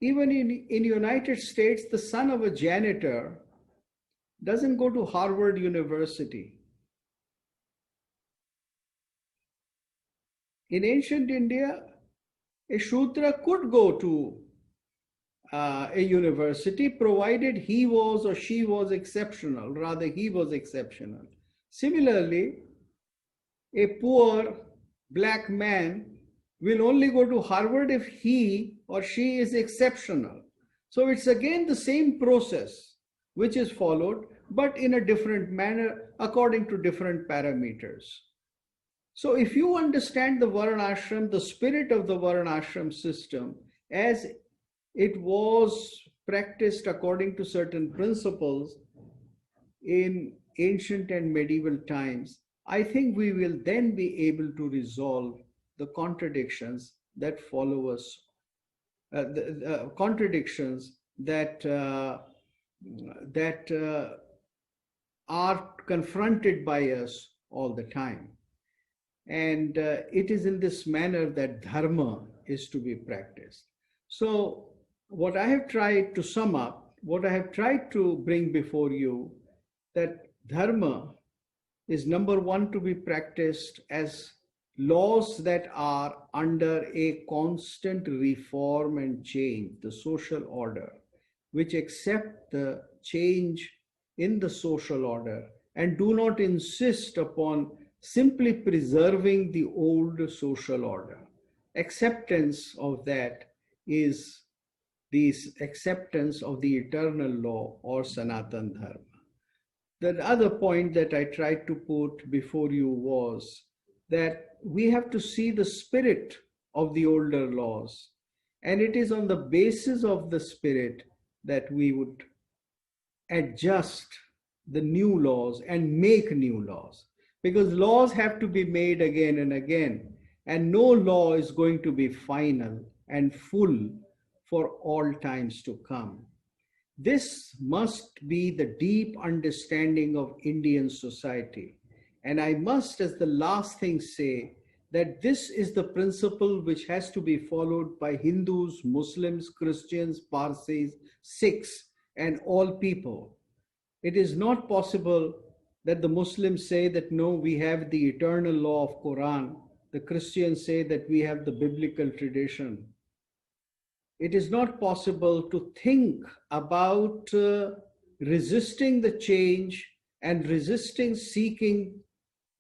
even in United States, the son of a janitor doesn't go to Harvard University. In ancient India, a Shudra could go to a university provided he was or she was exceptional, rather he was exceptional. Similarly, a poor black man will only go to Harvard if he or she is exceptional. So it's again the same process which is followed, but in a different manner according to different parameters. So if you understand the Varnashram, the spirit of the Varnashram system as it was practiced according to certain principles in ancient and medieval times, I think we will then be able to resolve the contradictions that follow us, the contradictions that are confronted by us all the time. And it is in this manner that dharma is to be practiced. So what I have tried to sum up, what I have tried to bring before you, that dharma is number one to be practiced as laws that are under a constant reform and change, the social order, which accept the change in the social order and do not insist upon simply preserving the old social order. Acceptance of that is the acceptance of the eternal law or Sanatan Dharma. The other point that I tried to put before you was that we have to see the spirit of the older laws, and it is on the basis of the spirit that we would adjust the new laws and make new laws, because laws have to be made again and again, and no law is going to be final and full for all times to come. This must be the deep understanding of Indian society. And I must, as the last thing, say that this is the principle which has to be followed by Hindus, Muslims, Christians, Parsis, Sikhs, and all people. It is not possible that the Muslims say that no, we have the eternal law of Quran. The Christians say that we have the biblical tradition. It is not possible to think about resisting the change and resisting seeking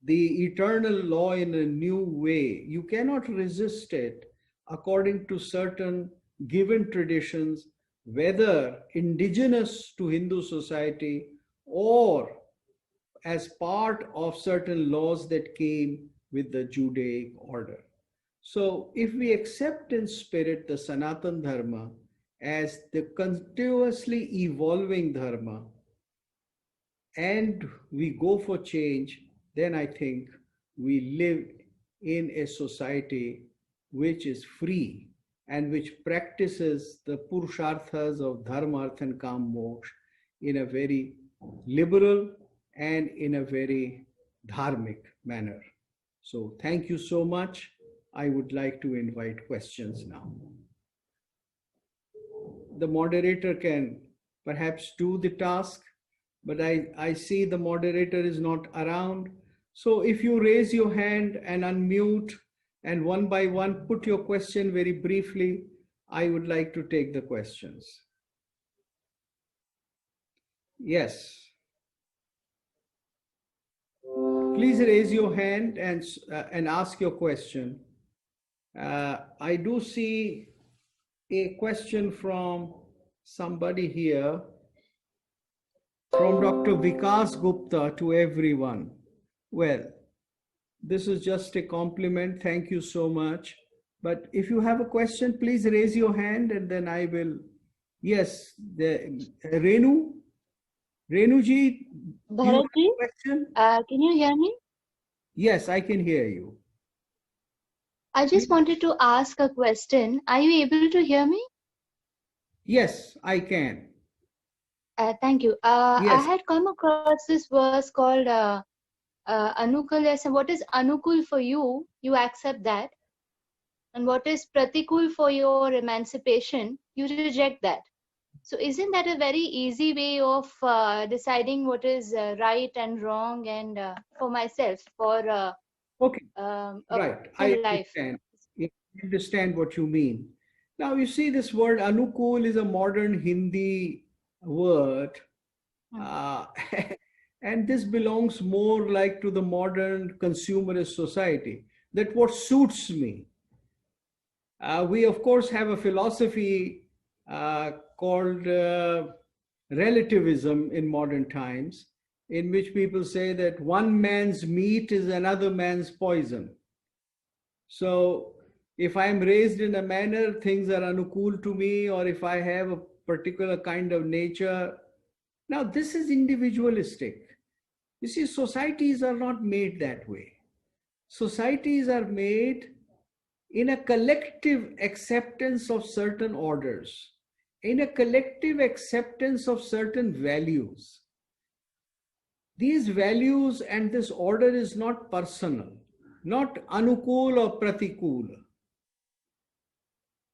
the eternal law in a new way. You cannot resist it according to certain given traditions, whether indigenous to Hindu society or as part of certain laws that came with the Judaic order. So if we accept in spirit the Sanatan Dharma as the continuously evolving Dharma, and we go for change, then I think we live in a society which is free and which practices the Purusharthas of Dharma, Artha and Kam Moksha in a very liberal and in a very dharmic manner. So thank you so much. I would like to invite questions now. The moderator can perhaps do the task, but I see the moderator is not around. So if you raise your hand and unmute and one by one put your question very briefly, I would like to take the questions. Yes. Please raise your hand and ask your question. I do see a question from somebody here, from Dr. Vikas Gupta to everyone. Well, this is just a compliment. Thank you so much. But if you have a question, please raise your hand and then I will. Yes, Renu ji,
Bharatji,
question?
can you hear me?
Yes, I can hear you.
I just wanted to ask a question. Are you able to hear me?
Yes, I can.
Thank you.
Yes.
I had come across this verse called Anukul. What is Anukul for you? You accept that. And what is Pratikul for your emancipation? You reject that. So isn't that a very easy way of deciding what is right and wrong, and for myself, for
Okay,
a
right.
full
I
life?
understand what you mean. Now, you see, this word Anukul is a modern Hindi word. And this belongs more like to the modern consumerist society, that what suits me. We, of course, have a philosophy called relativism in modern times, in which people say that one man's meat is another man's poison. So if I'm raised in a manner, things are anukul to me, or if I have a particular kind of nature. Now, this is individualistic. You see, societies are not made that way. Societies are made in a collective acceptance of certain orders, in a collective acceptance of certain values. These values and this order is not personal, not anukul or pratikul.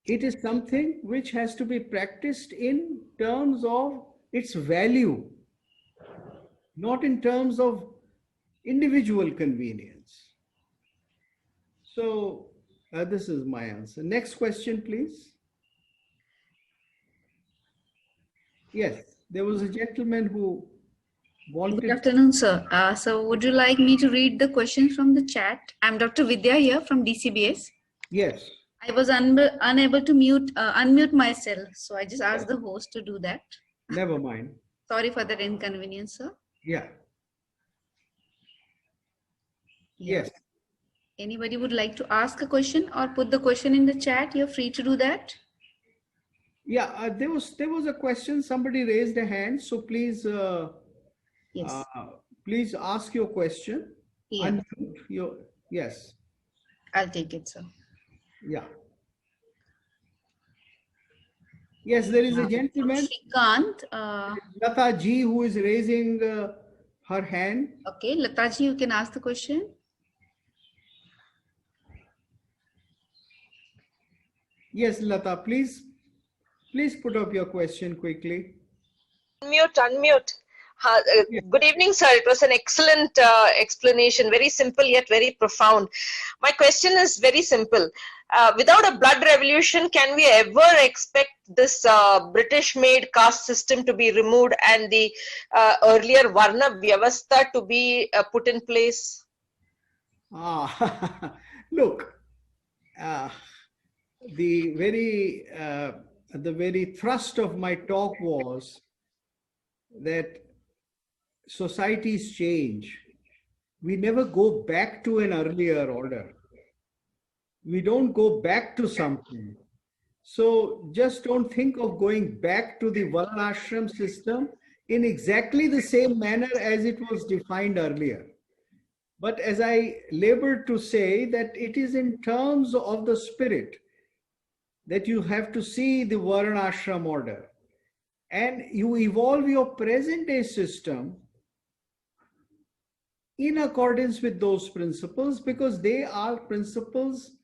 It is something which has to be practiced in terms of its value, not in terms of individual convenience. So this is my answer. Next question, please. Yes, there was a gentleman who wanted.
Good afternoon, sir. So would you like me to read the questions from the chat? I'm Dr. Vidya here from DCBS.
Yes.
I was unable to unmute myself, so I just asked the host to do that.
Never mind.
Sorry for that inconvenience, sir.
Yeah.
Yeah.
Yes.
Anybody would like to ask a question or put the question in the chat? You're free to do that.
Yeah, there was a question. Somebody raised a hand, so please
Yes.
please ask your question.
Yeah.
Unmute your, yes.
I'll take it, sir.
Yeah. Yes, there is a gentleman,
Shrikant.
Lata Ji, who is raising her hand.
Okay, Lataji, you can ask the question.
Yes, Lata, please put up your question quickly.
Unmute. Good evening, sir. It was an excellent explanation, very simple yet very profound. My question is very simple. Without a blood revolution, can we ever expect this British-made caste system to be removed and the earlier Varna Vyavastha to be put in place?
Look, the very thrust of my talk was that societies change. We never go back to an earlier order. We don't go back to something. So just don't think of going back to the Varnashram system in exactly the same manner as it was defined earlier. But as I labored to say, that it is in terms of the spirit that you have to see the Varnashram order. And you evolve your present day system in accordance with those principles, because they are principles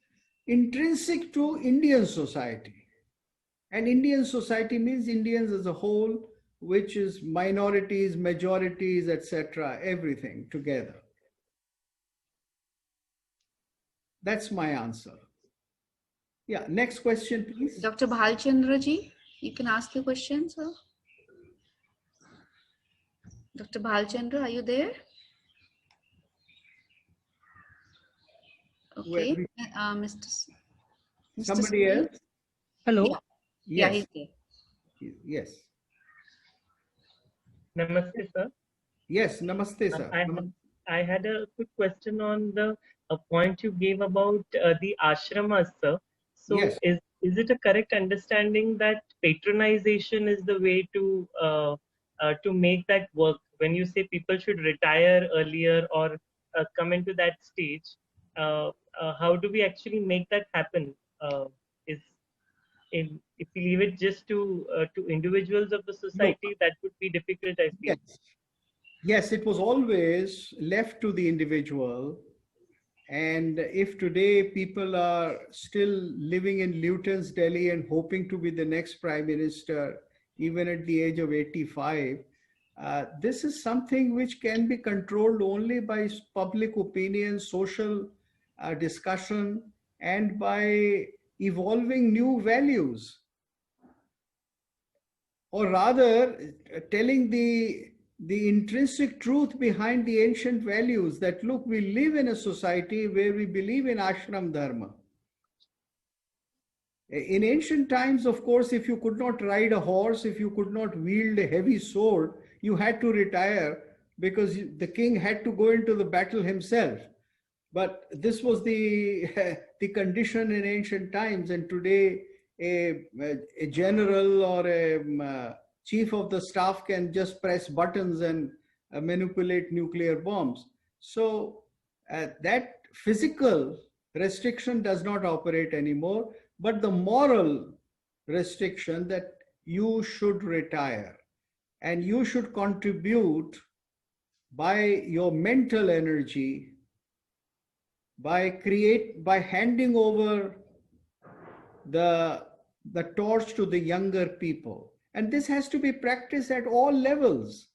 intrinsic to Indian society. And Indian society means Indians as a whole, which is minorities, majorities, etc., everything together. That's my answer. Yeah, next question, please.
Dr. Bhalchandra ji, you can ask your question, sir. Dr. Bhalchandra, are you there? Okay, Mr.
Somebody
Sunil?
else?
Hello.
Yeah. Yeah,
Yes.
he's there.
Yes.
Namaste, sir.
Yes, namaste, sir.
I had a quick question on the point you gave about the ashramas, sir. So
Yes.
is it a correct understanding that patronization is the way to make that work? When you say people should retire earlier or come into that stage, how do we actually make that happen? If we leave it just to individuals of the society, that would be difficult, I feel.
Yes. Yes, it was always left to the individual. And if today people are still living in Luton's Delhi and hoping to be the next prime minister, even at the age of 85, this is something which can be controlled only by public opinion, social discussion, and by evolving new values. Or rather, telling the intrinsic truth behind the ancient values, that look, we live in a society where we believe in Ashram Dharma. In ancient times, of course, if you could not ride a horse, if you could not wield a heavy sword, you had to retire because the king had to go into the battle himself. But this was the condition in ancient times, and today a general or a chief of the staff can just press buttons and manipulate nuclear bombs. So that physical restriction does not operate anymore, but the moral restriction that you should retire and you should contribute by your mental energy, by handing over the torch to the younger people. And this has to be practiced at all levels,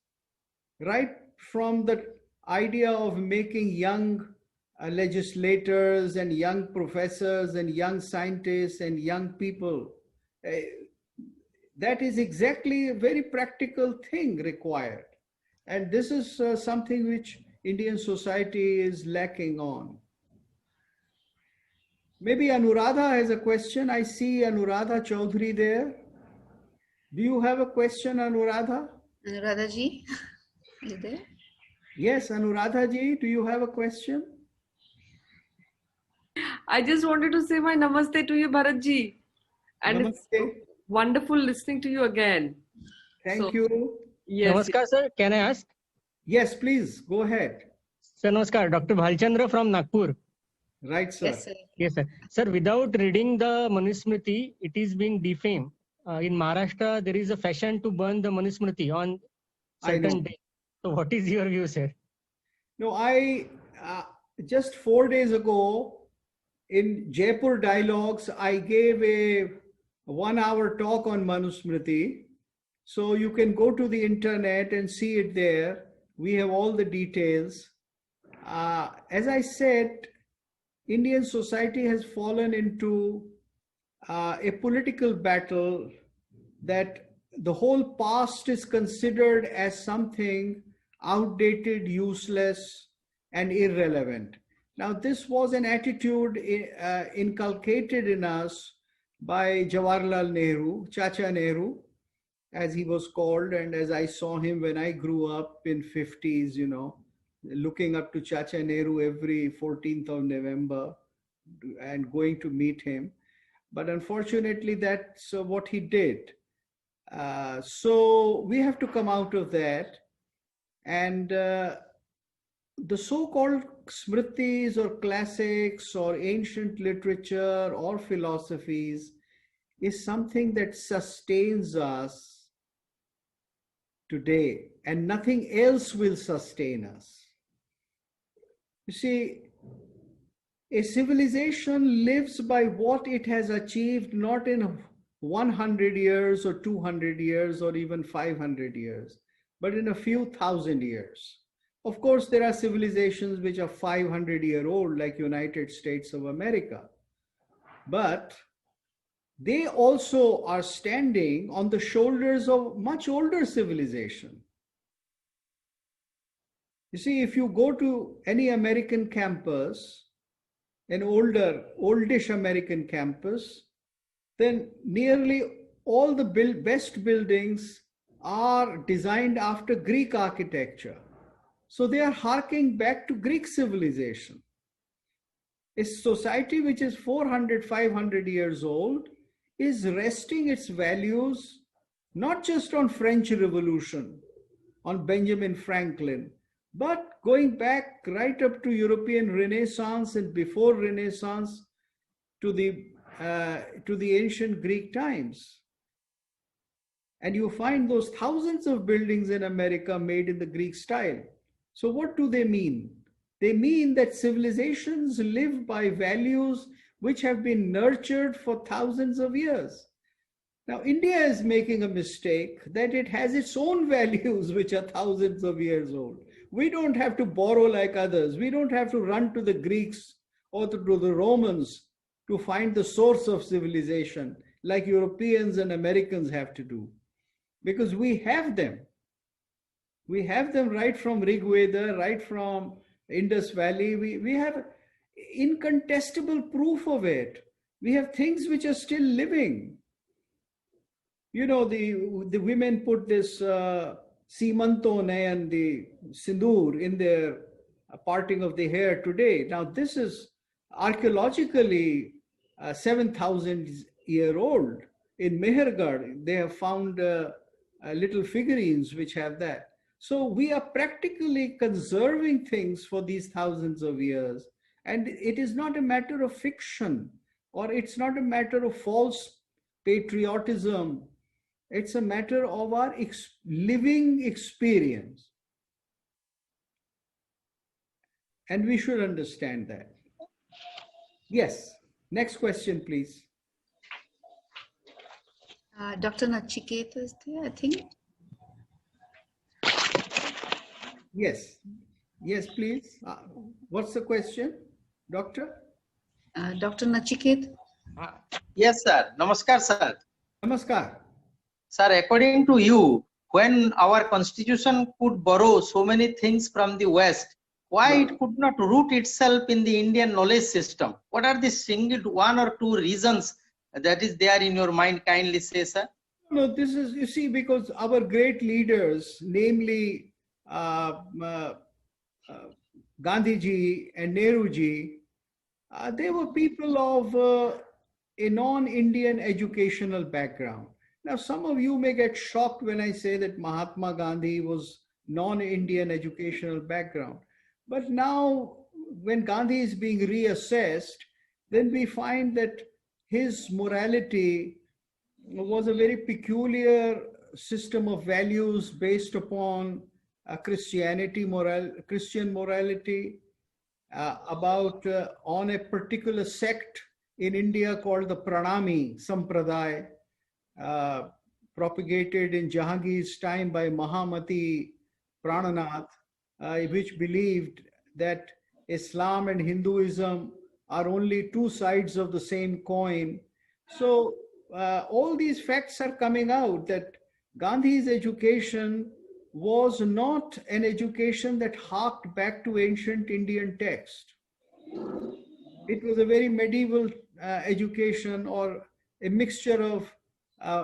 right from the idea of making young legislators and young professors and young scientists and young people. That is exactly a very practical thing required. And this is something which Indian society is lacking on. Maybe Anuradha has a question. I see Anuradha Chaudhary there. Do you have a question, Anuradha?
Anuradha ji, are you there?
Yes, Anuradha ji, do you have a question?
I just wanted to say my namaste to you, Bharat ji. And it's
Namaste.
wonderful listening to you again.
Thank you.
Yes.
Namaskar, sir. Can I ask?
Yes, please, go ahead.
Sir, Namaskar. Dr. Bhalchandra from Nagpur.
Right, sir.
Yes, sir.
Yes, sir. Sir, without reading the Manusmriti, it is being defamed. In Maharashtra, there is a fashion to burn the Manusmriti on
I know.
certain day. So what is your view, sir?
No, I just 4 days ago in Jaipur Dialogues, I gave a 1-hour talk on Manusmriti. So you can go to the internet and see it there. We have all the details. As I said, Indian society has fallen into a political battle that the whole past is considered as something outdated, useless, and irrelevant. Now, this was an attitude inculcated in us by Jawaharlal Nehru, Chacha Nehru, as he was called, and as I saw him when I grew up in 50s, you know, looking up to Chacha Nehru every 14th of November and going to meet him. But unfortunately, that's what he did. So we have to come out of that. And the so-called smritis or classics or ancient literature or philosophies is something that sustains us today, and nothing else will sustain us. You see, a civilization lives by what it has achieved, not in 100 years or 200 years or even 500 years, but in a few thousand years. Of course, there are civilizations which are 500-year-old, like United States of America, but they also are standing on the shoulders of much older civilization. You see, if you go to any American campus, an oldish American campus, then nearly all the best buildings are designed after Greek architecture. So they are harking back to Greek civilization. A society which is 400, 500 years old is resting its values not just on French Revolution, on Benjamin Franklin, but going back right up to European Renaissance and before Renaissance to the ancient Greek times. And you find those thousands of buildings in America made in the Greek style. So what do they mean? They mean that civilizations live by values which have been nurtured for thousands of years. Now, India is making a mistake that it has its own values which are thousands of years old. We don't have to borrow like others. We don't have to run to the Greeks or to the Romans to find the source of civilization like Europeans and Americans have to do. Because we have them. We have them right from Rig Veda, right from Indus Valley. We have incontestable proof of it. We have things which are still living. You know, the women put this simantone and the sindoor in their parting of the hair today. Now, this is archaeologically 7,000 year old. In Mehergarh, they have found little figurines which have that. So we are practically conserving things for these thousands of years. And it is not a matter of fiction, or it's not a matter of false patriotism. It's a matter of our living experience. And we should understand that. Yes. Next question, please.
Dr. Nachiketa is there, I think.
Yes. Yes, please. What's the question, Doctor?
Dr. Nachiket.
Yes, sir. Namaskar, sir.
Namaskar.
Sir, according to you, when our constitution could borrow so many things from the West, why it could not root itself in the Indian knowledge system? What are the single one or two reasons that is there in your mind? Kindly say, sir.
No, this is, you see, because our great leaders, namely uh, uh, uh, Gandhiji and Nehruji, they were people of a non-Indian educational background. Now, some of you may get shocked when I say that Mahatma Gandhi was non-Indian educational background. But now, when Gandhi is being reassessed, then we find that his morality was a very peculiar system of values based upon Christian morality, about on a particular sect in India called the Pranami Sampradaya, uh, propagated in Jahangir's time by Mahamati Prananath, which believed that Islam and Hinduism are only two sides of the same coin. So all these facts are coming out that Gandhi's education was not an education that harked back to ancient Indian text. It was a very medieval education, or a mixture of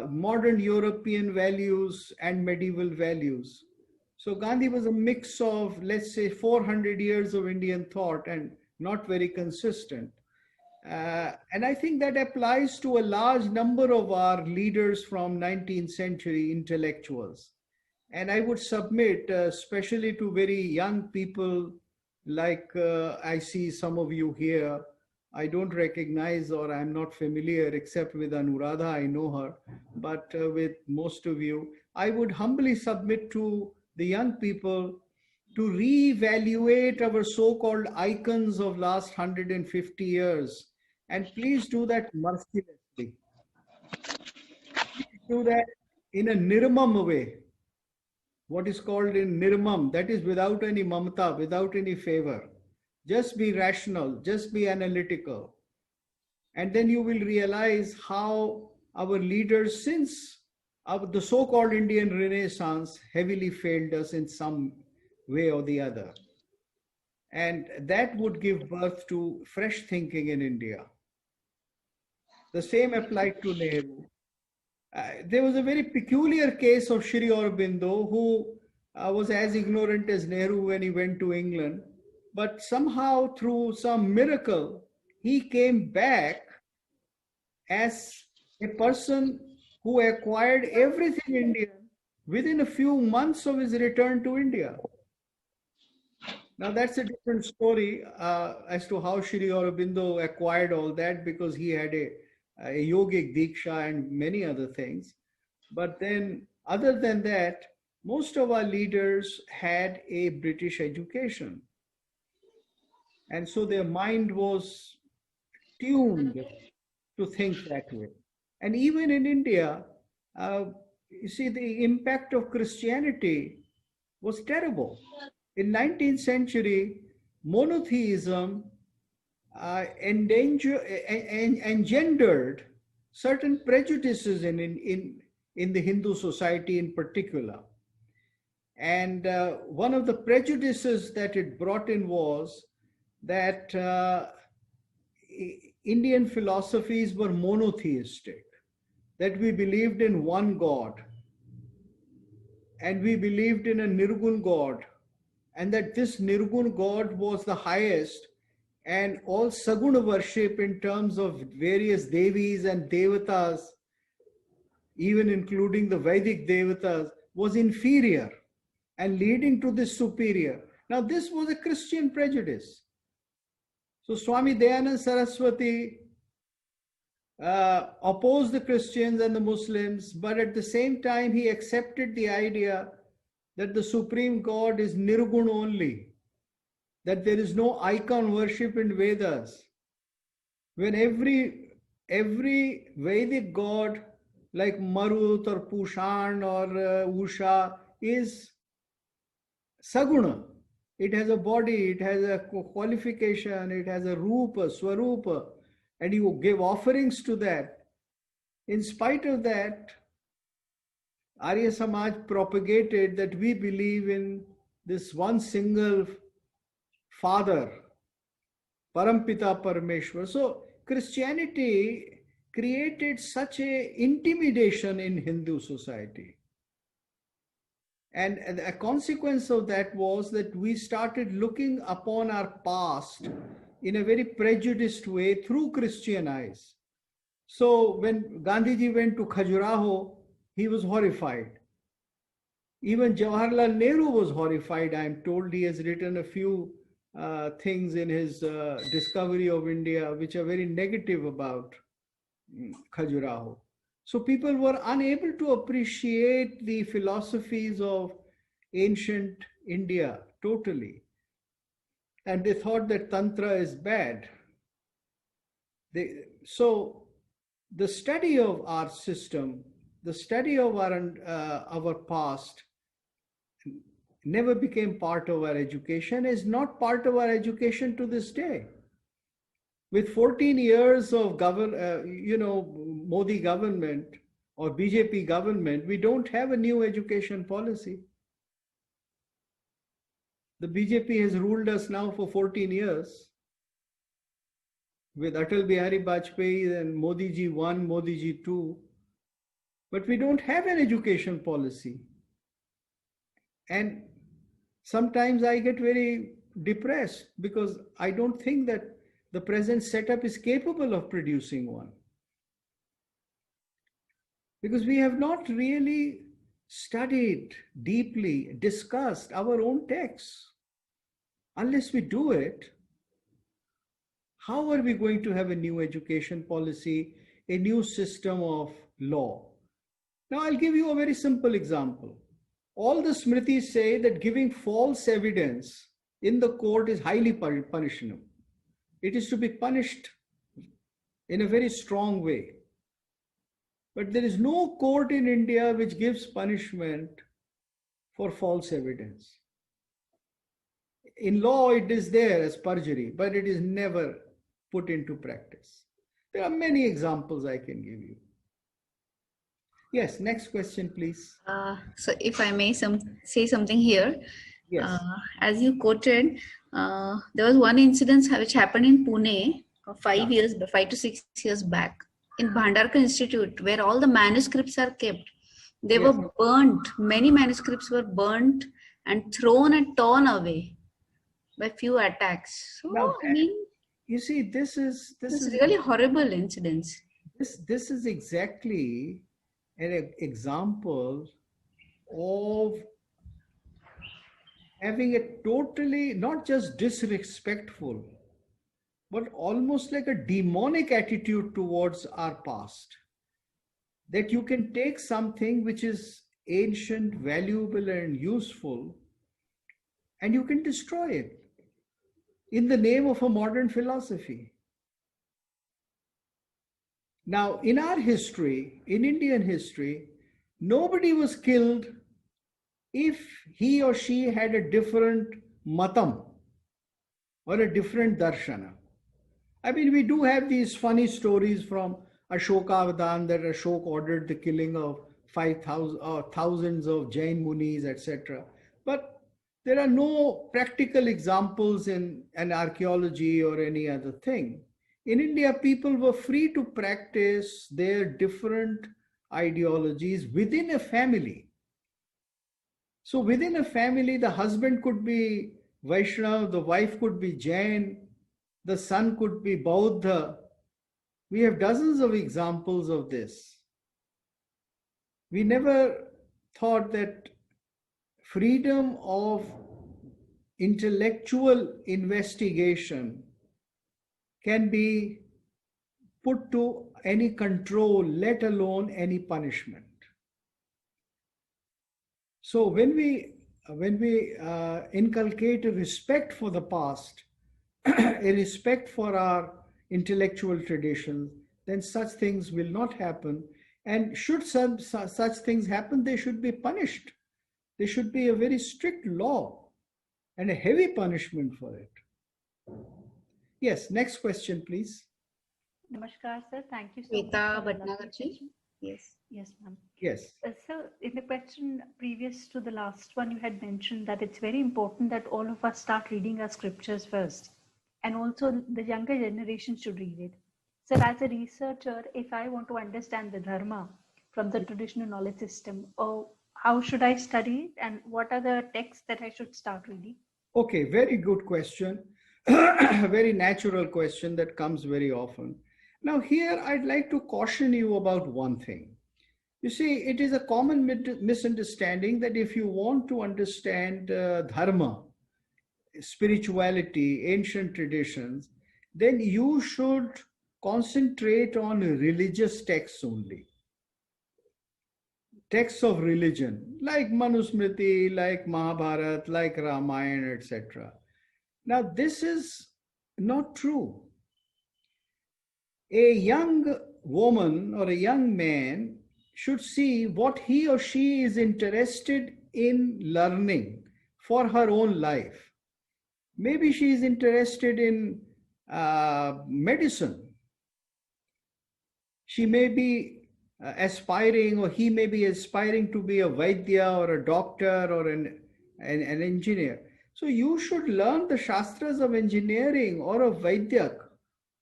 modern European values and medieval values. So Gandhi was a mix of, let's say, 400 years of Indian thought, and not very consistent. And I think that applies to a large number of our leaders from 19th century intellectuals. And I would submit, especially to very young people, like I see some of you here. I don't recognize, or I'm not familiar, except with Anuradha, I know her, but with most of you, I would humbly submit to the young people to reevaluate our so-called icons of last 150 years. And please do that mercilessly. Please do that in a nirmam way. What is called in nirmam, that is without any mamata, without any favor. Just be rational, just be analytical. And then you will realize how our leaders, since the so-called Indian Renaissance, heavily failed us in some way or the other. And that would give birth to fresh thinking in India. The same applied to Nehru. There was a very peculiar case of Shri Aurobindo, who was as ignorant as Nehru when he went to England. But somehow, through some miracle, he came back as a person who acquired everything Indian within a few months of his return to India. Now, that's a different story as to how Shri Aurobindo acquired all that, because he had a yogic diksha and many other things. But then, other than that, most of our leaders had a British education. And so their mind was tuned to think that way. And even in India, you see, the impact of Christianity was terrible. In 19th century, monotheism engendered certain prejudices in the Hindu society in particular. And one of the prejudices that it brought in was that Indian philosophies were monotheistic, that we believed in one God, and we believed in a Nirgun God, and that this Nirgun God was the highest, and all Saguna worship in terms of various Devis and Devatas, even including the Vedic Devatas, was inferior and leading to this superior. Now, this was a Christian prejudice. So Swami Dayananda Saraswati opposed the Christians and the Muslims, but at the same time, he accepted the idea that the Supreme God is Nirgun only, that there is no icon worship in Vedas. When every Vedic god like Marut or Pushan or Usha is Saguna. It has a body, it has a qualification, it has a Rupa, Swarupa, and you give offerings to that. In spite of that, Arya Samaj propagated that we believe in this one single Father, Parampita Parameshwar. So Christianity created such a intimidation in Hindu society. And a consequence of that was that we started looking upon our past in a very prejudiced way through Christian eyes. So when Gandhiji went to Khajuraho, he was horrified. Even Jawaharlal Nehru was horrified. I am told he has written a few things in his Discovery of India which are very negative about Khajuraho. So people were unable to appreciate the philosophies of ancient India totally. And they thought that Tantra is bad. So the study of our system, the study of our past never became part of our education, is not part of our education to this day. With 14 years of Modi government or BJP government, we don't have a new education policy. The BJP has ruled us now for 14 years. With Atal Bihari Vajpayee and Modi ji 1, Modi ji 2. But we don't have an education policy. And sometimes I get very depressed because I don't think that the present setup is capable of producing one. Because we have not really studied deeply, discussed our own texts. Unless we do it, how are we going to have a new education policy, a new system of law? Now, I'll give you a very simple example. All the Smritis say that giving false evidence in the court is highly punishable. It is to be punished in a very strong way. But there is no court in India which gives punishment for false evidence. In law, it is there as perjury, but it is never put into practice. There are many examples I can give you. Yes, next question, please.
So if I may say something here.
Yes.
As you quoted, there was one incident which happened in Pune 5 to 6 years back in Bhandarkar Institute, where all the manuscripts are kept. They were burnt. Many manuscripts were burnt and thrown and torn away by few attacks. So
Now,
I mean,
you see, this is
really horrible incidents.
This is exactly an example of having a totally, not just disrespectful, but almost like a demonic attitude towards our past. That you can take something which is ancient, valuable, and useful, and you can destroy it in the name of a modern philosophy. Now, in our history, in Indian history, nobody was killed if he or she had a different matam or a different darshana. I mean, we do have these funny stories from Ashokavadan that Ashok ordered the killing of 5,000 or thousands of Jain munis, etc. But there are no practical examples in an archaeology or any other thing. In India, people were free to practice their different ideologies within a family. So within a family, the husband could be Vaishnava, the wife could be Jain, the son could be Bauddha. We have dozens of examples of this. We never thought that freedom of intellectual investigation can be put to any control, let alone any punishment. So when we inculcate a respect for the past, a respect for our intellectual traditions, then such things will not happen. And should such things happen, they should be punished. There should be a very strict law and a heavy punishment for it. Yes, next question, please.
Namaskar, sir. Thank you so
Shweta
much.
Bhatnagarji.
Yes, ma'am.
Yes.
So, in the question previous to the last one, you had mentioned that it's very important that all of us start reading our scriptures first, and also the younger generation should read it. So, as a researcher, if I want to understand the Dharma from the traditional knowledge system, how should I study it, and what are the texts that I should start reading?
Okay, very good question. Very natural question that comes very often. Now, here I'd like to caution you about one thing. You see, it is a common misunderstanding that if you want to understand dharma, spirituality, ancient traditions, then you should concentrate on religious texts only. Texts of religion, like Manusmriti, like Mahabharata, like Ramayana, etc. Now, this is not true. A young woman or a young man should see what he or she is interested in learning for her own life. Maybe she is interested in medicine. She may be aspiring, or he may be aspiring to be a Vaidya or a doctor or an engineer. So you should learn the Shastras of engineering or of Vaidyak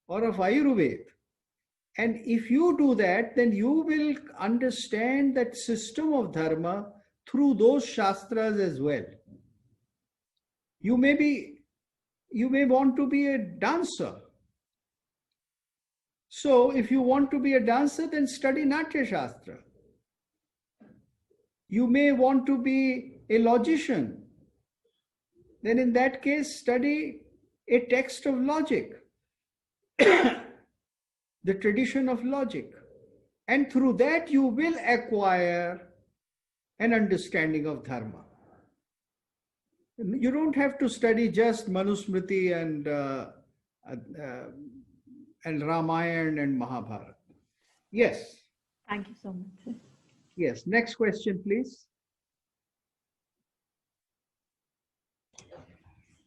or of Ayurveda. And if you do that, then you will understand that system of dharma through those Shastras as well. You may want to be a dancer. So if you want to be a dancer, then study Natya Shastra. You may want to be a logician. Then in that case, study a text of logic, the tradition of logic. And through that, you will acquire an understanding of dharma. You don't have to study just Manusmriti and Ramayana and Mahabharata. Yes.
Thank you so much.
Yes. Next question, please.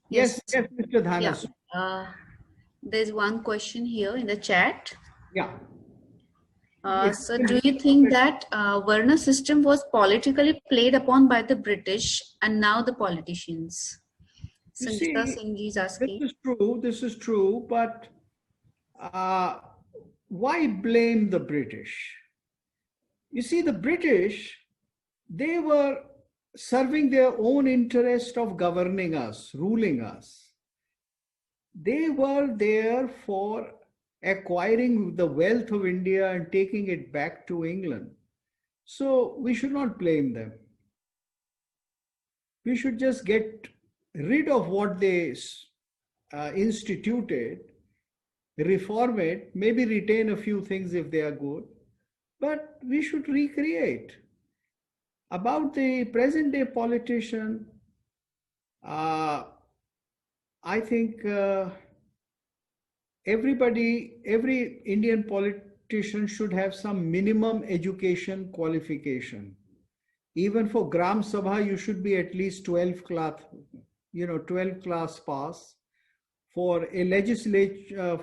Yes, Mr. Dhanas.
Yeah. There's one question here in the chat.
Yeah.
So do you think that Varna system was politically played upon by the British and now the politicians? Sanjita Singh is asking.
This is true, but why blame the British? You see, the British, they were serving their own interest of governing us, ruling us. They were there for acquiring the wealth of India and taking it back to England. So we should not blame them. We should just get rid of what they instituted, reform it, maybe retain a few things if they are good, but we should recreate. About the present day politician, I think every Indian politician should have some minimum education qualification. Even for Gram Sabha, you should be at least 12 class pass. For a legislature,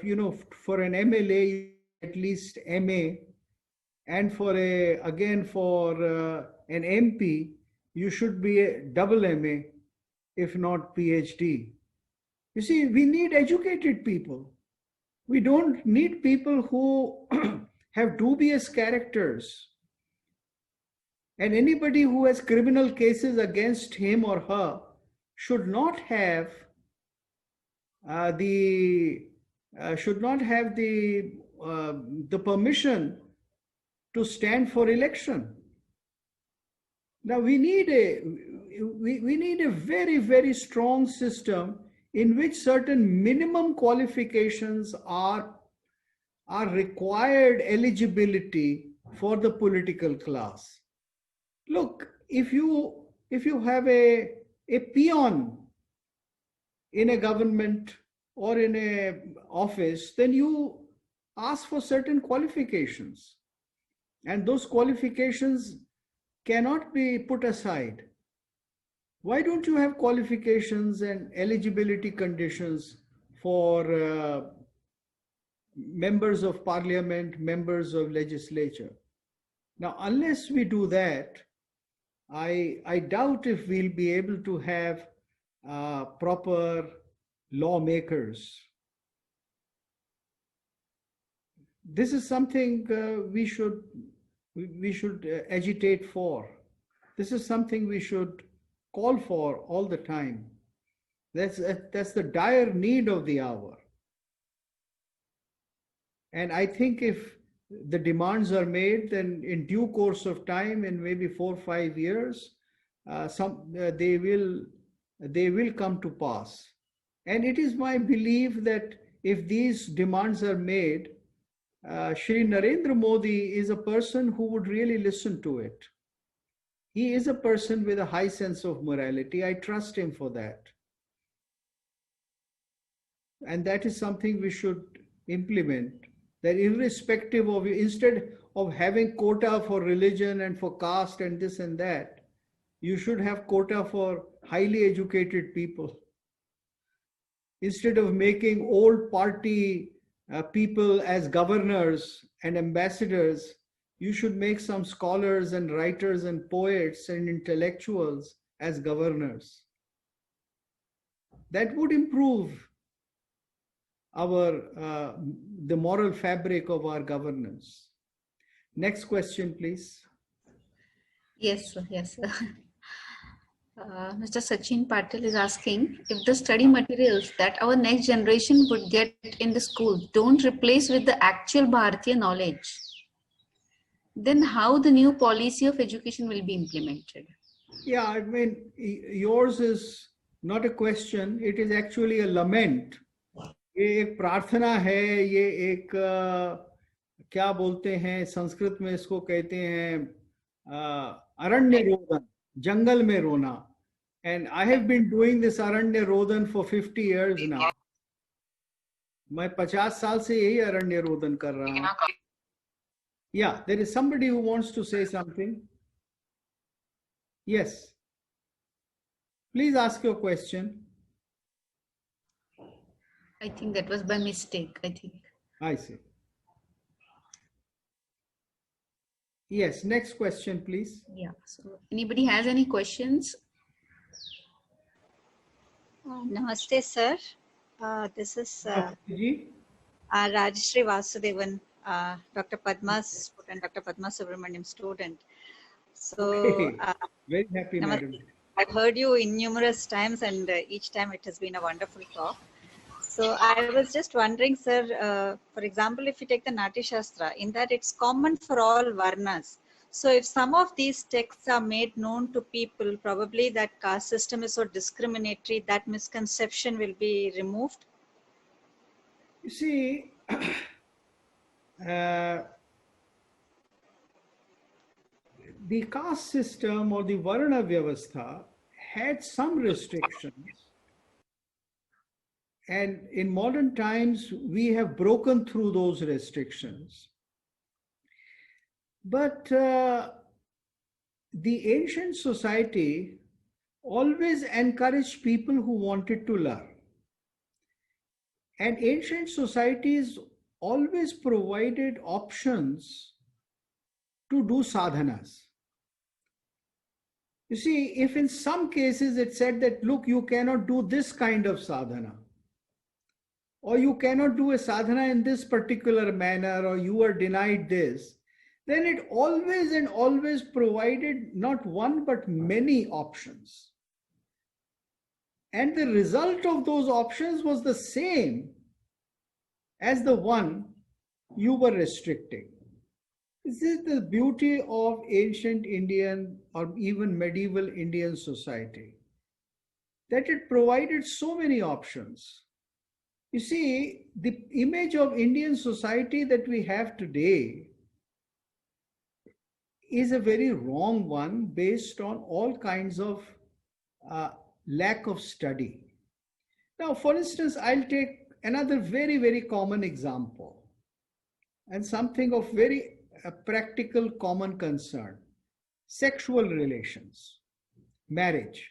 for an MLA, at least MA. And for an MP, you should be a double MA, if not PhD. You see, we need educated people. We don't need people who have dubious characters. And anybody who has criminal cases against him or her should not have the permission to stand for election. Now we need a very, very strong system in which certain minimum qualifications are required eligibility for the political class. Look, if you have a peon in a government or in a office, then you ask for certain qualifications. And those qualifications cannot be put aside. Why don't you have qualifications and eligibility conditions for members of parliament, members of legislature? Now, unless we do that, I doubt if we'll be able to have proper lawmakers. This is something we should agitate for. This is something we should call for all the time. That's the dire need of the hour. And I think if the demands are made, then in due course of time, in maybe 4 or 5 years, they will come to pass. And it is my belief that if these demands are made, Shri Narendra Modi is a person who would really listen to it. He is a person with a high sense of morality. I trust him for that. And that is something we should implement, that irrespective of, instead of having quota for religion and for caste and this and that, you should have quota for highly educated people. Instead of making old party people as governors and ambassadors, you should make some scholars and writers and poets and intellectuals as governors. That would improve the moral fabric of our governance. Next question, please.
Yes, sir. Yes, sir. Mr. Sachin Patel is asking if the study materials that our next generation would get in the school don't replace with the actual Bharatiya knowledge, then how the new policy of education will be implemented?
Yeah, I mean, yours is not a question, it is actually a lament. ये एक प्रार्थना है, ये एक क्या बोलते हैं संस्कृत में इसको कहते हैं अरण्य रोदन, जंगल में रोना. And I have been doing this aranya rodan for 50 years now. मैं 50 साल से यही अरण्य रोदन कर रहा हूँ. Yeah, there is somebody who wants to say something. Yes. Please ask your question.
I think that was by mistake, I think.
I see. Yes, next question, please.
Yeah, so anybody has any questions?
Namaste, sir. This is Rajshri Vasudevan, Dr. Padma's student, Dr. Padma Subramaniam's student. So,
very happy, madam.
I've heard you in numerous times, and each time it has been a wonderful talk. So I was just wondering, sir, for example, if you take the Nati Shastra, in that it's common for all Varnas. So if some of these texts are made known to people, probably that caste system is so discriminatory, that misconception will be removed.
You see, the caste system or the Varna Vyavastha had some restrictions. And in modern times, we have broken through those restrictions. But the ancient society always encouraged people who wanted to learn. And ancient societies always provided options to do sadhanas. You see, if in some cases it said that, look, you cannot do this kind of sadhana, or you cannot do a sadhana in this particular manner, or you are denied this, then it always and always provided not one but many options. And the result of those options was the same as the one you were restricting. This is the beauty of ancient Indian or even medieval Indian society, that it provided so many options. You see, the image of Indian society that we have today is a very wrong one based on all kinds of lack of study. Now, for instance, I'll take another very, very common example and something of very practical common concern: sexual relations, marriage.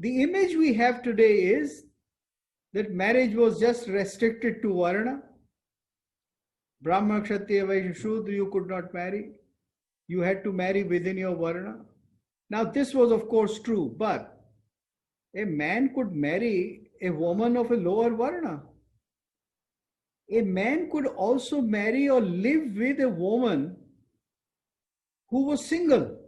The image we have today is that marriage was just restricted to Varna. Brahma, Kshatriya, Vaishya, Shudra, you could not marry. you had to marry within your varna. Now, this was, of course, true, but a man could marry a woman of a lower varna. A man could also marry or live with a woman who was single.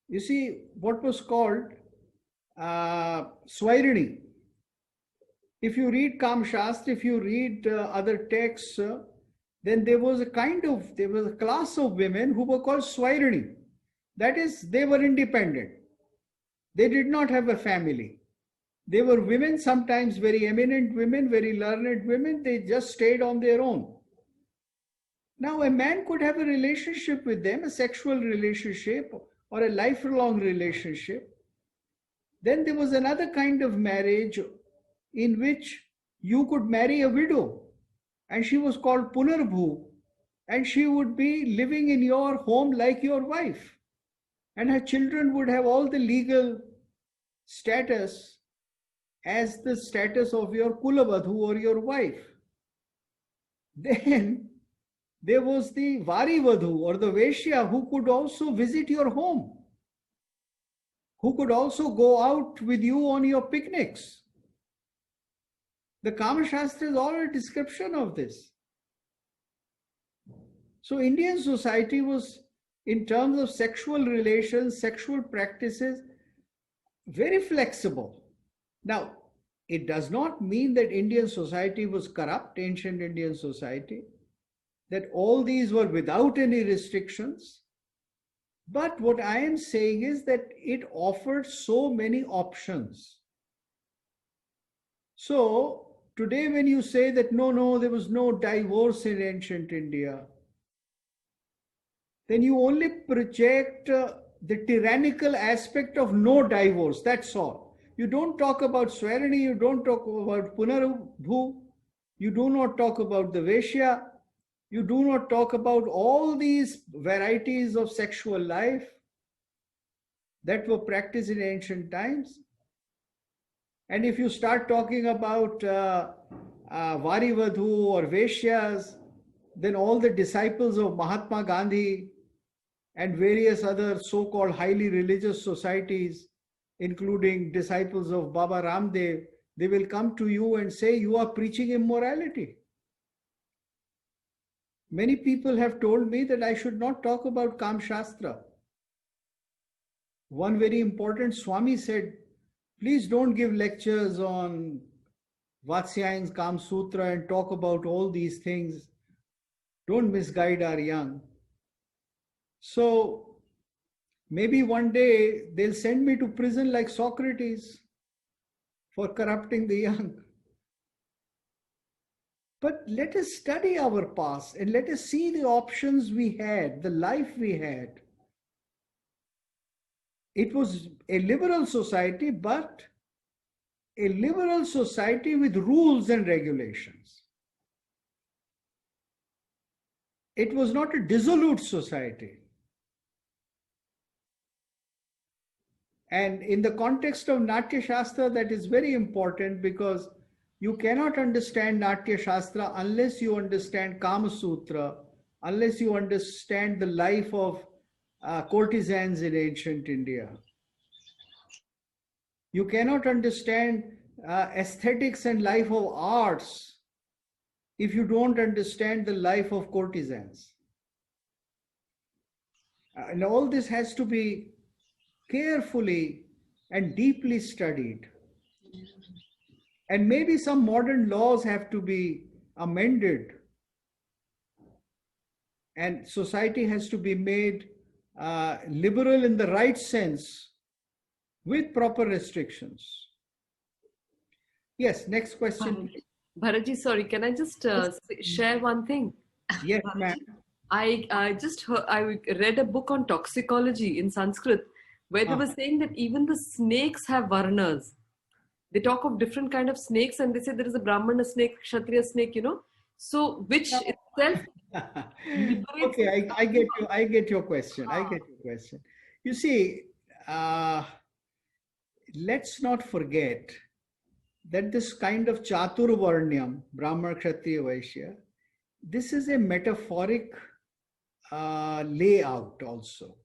You see, what was called Swairani. If you read Kam Shastra, if you read other texts, then there was a class of women who were called Swairani. That is, they were independent. They did not have a family. They were women, sometimes very eminent women, very learned women. They just stayed on their own. Now, a man could have a relationship with them, a sexual relationship or a lifelong relationship. Then there was another kind of marriage in which you could marry a widow, and she was called Punarbhu, and she would be living in your home like your wife, and her children would have all the legal status as the status of your Kulavadhu or your wife. Then there was the Varivadhu or the Vaishya who could also visit your home, who could also go out with you on your picnics. The Kama Shastra is all a description of this. So Indian society was, in terms of sexual relations, sexual practices, very flexible. Now, it does not mean that Indian society was corrupt, ancient Indian society, that all these were without any restrictions. But what I am saying is that it offered so many options. So today when you say that no, there was no divorce in ancient India, then you only project the tyrannical aspect of no divorce, that's all. You don't talk about Swarani, you don't talk about Punarbhu, you do not talk about the Vaishya, you do not talk about all these varieties of sexual life that were practiced in ancient times. And if you start talking about Varivadhu or Vaishyas, then all the disciples of Mahatma Gandhi and various other so-called highly religious societies, including disciples of Baba Ramdev, they will come to you and say, you are preaching immorality. Many people have told me that I should not talk about Kam Shastra. One very important Swami said, please don't give lectures on Vatsyayana's Kam Sutra and talk about all these things. Don't misguide our young. So maybe one day they'll send me to prison like Socrates for corrupting the young. But let us study our past and let us see the options we had, the life we had. It was a liberal society, but a liberal society with rules and regulations. It was not a dissolute society. And in the context of Natya Shastra, that is very important, because you cannot understand Natya Shastra unless you understand Kama Sutra, unless you understand the life of courtesans in ancient India. You cannot understand aesthetics and life of arts if you don't understand the life of courtesans. And all this has to be carefully and deeply studied. And maybe some modern laws have to be amended, and society has to be made liberal in the right sense with proper restrictions. Yes, next question.
Bharatji, sorry, can I just share one thing?
Yes, ma'am.
I read a book on toxicology in Sanskrit where they were saying that even the snakes have varnas. They talk of different kind of snakes, and they say there is a Brahmana snake, Kshatriya snake, So which itself
okay, I get your question. I get your question. You see, let's not forget that this kind of Chaturvarnyam, Brahmana, Kshatriya, Vaishya, this is a metaphoric layout also.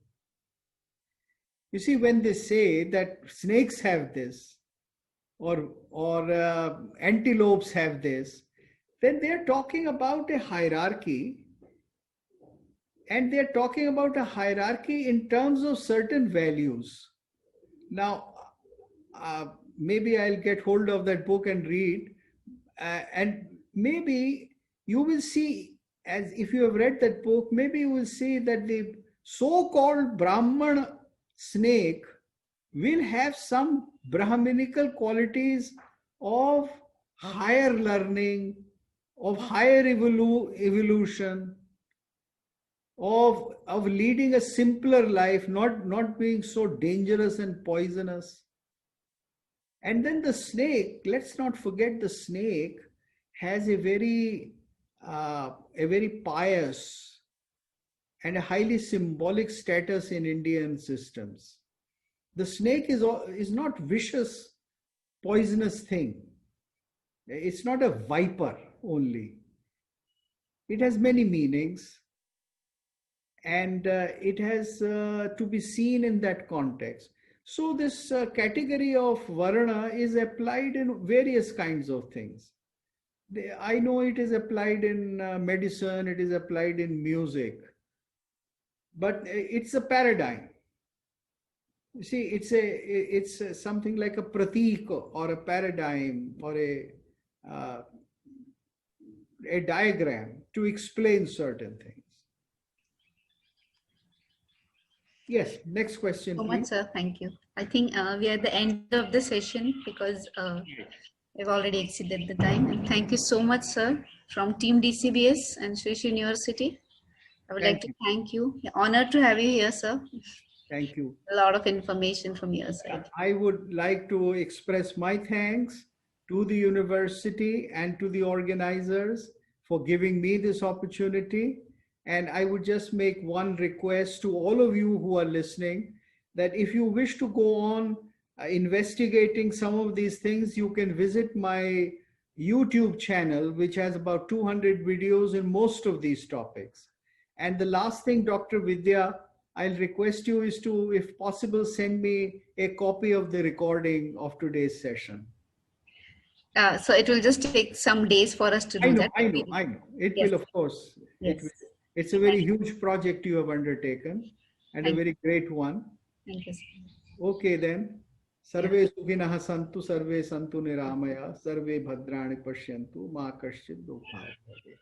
You see, when they say that snakes have this, or antelopes have this, then they're talking about a hierarchy, and they're talking about a hierarchy in terms of certain values. Now, maybe I'll get hold of that book and read, and maybe you will see, as if you have read that book, maybe you will see that the so-called Brahman snake will have some Brahminical qualities of higher learning, of higher evolution, of leading a simpler life, not being so dangerous and poisonous. And then the snake, let's not forget, the snake has a very pious and a highly symbolic status in Indian systems. The snake is not vicious, poisonous thing. It's not a viper only. It has many meanings, and it has to be seen in that context. So this category of varna is applied in various kinds of things. I know it is applied in medicine, it is applied in music, but it's a paradigm. You see, it's something like a pratik or a paradigm or a diagram to explain certain things. Yes, next question,
So
please.
much, sir. Thank you. I think we are at the end of the session because we've already exceeded the time. And thank you so much, sir, from Team DCBS and Sri Sri University. I would like to thank you. Honored to have you here, sir.
Thank you.
A lot of information from your side.
I would like to express my thanks to the university and to the organizers for giving me this opportunity. And I would just make one request to all of you who are listening, that if you wish to go on investigating some of these things, you can visit my YouTube channel, which has about 200 videos in most of these topics. And the last thing, Dr. Vidya, I'll request you is to, if possible, send me a copy of the recording of today's session.
So it will just take some days for us to do that.
I know. It will, of course.
Yes.
It's a very huge project you have undertaken, and a very great one.
Thank you, sir.
Okay then. Sarve sukhinah santu, sarve santu niramaya, sarve bhadrani pashyantu, ma kaschid dukha bhave.